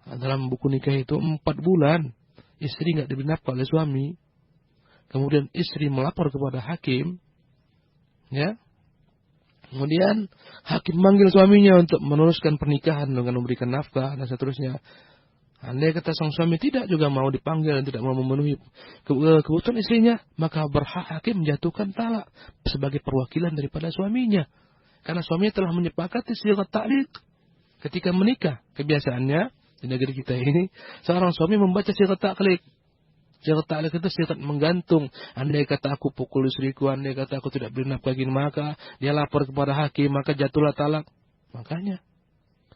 A: Dalam buku nikah itu 4 bulan istri nggak diberi nafkah oleh suami. Kemudian istri melapor kepada hakim, ya. Kemudian hakim manggil suaminya untuk meneruskan pernikahan dengan memberikan nafkah dan seterusnya. Andai kata sang suami tidak juga mau dipanggil dan tidak mau memenuhi kebutuhan istrinya, maka berhak hakim menjatuhkan talak sebagai perwakilan daripada suaminya. Karena suaminya telah menyepakati sigat ta'liq ketika menikah. Kebiasaannya di negeri kita ini, seorang suami membaca sigat ta'liq. Sigat ta'liq itu sigat menggantung. Andai kata aku pukul istriku, andai kata aku tidak beri nafkah gini, maka dia lapor kepada hakim, maka jatuhlah talak. Makanya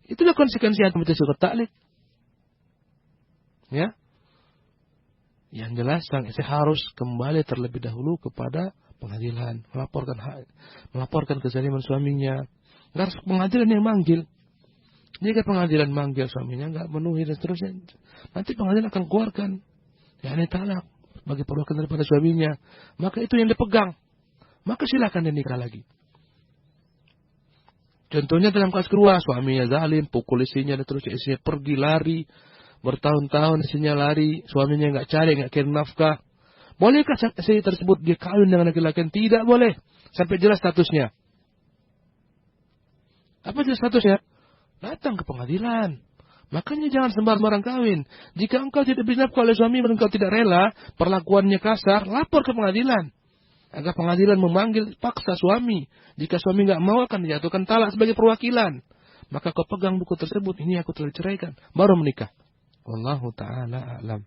A: itulah konsekuensi yang membaca sigat ta'liq. Ya, yang jelas sang istri harus kembali terlebih dahulu kepada pengadilan, melaporkan kezaliman suaminya. Harus pengadilan yang manggil. Jika pengadilan manggil suaminya nggak memenuhi dan seterusnya, nanti pengadilan akan keluarkan ini talak bagi perwakilan daripada suaminya. Maka itu yang dipegang. Maka silakan dia nikah lagi. Contohnya dalam kasus kedua, suaminya zalim, pukul istrinya dan terus istrinya pergi lari. Bertahun-tahun istrinya lari, suaminya nggak cari, nggak kirim nafkah. Bolehkah istri tersebut dia kawin dengan laki-laki? Tidak boleh, sampai jelas statusnya. Apa jelas statusnya? Datang ke pengadilan. Makanya jangan sembarang kawin. Jika engkau tidak beri nafkah oleh suami dan engkau tidak rela, perlakuannya kasar, lapor ke pengadilan. Agar pengadilan memanggil paksa suami. Jika suami nggak mau, akan dijatuhkan talak sebagai perwakilan. Maka kau pegang buku tersebut, ini aku telah diceraikan, baru menikah. Wallahu ta'ala a'lam.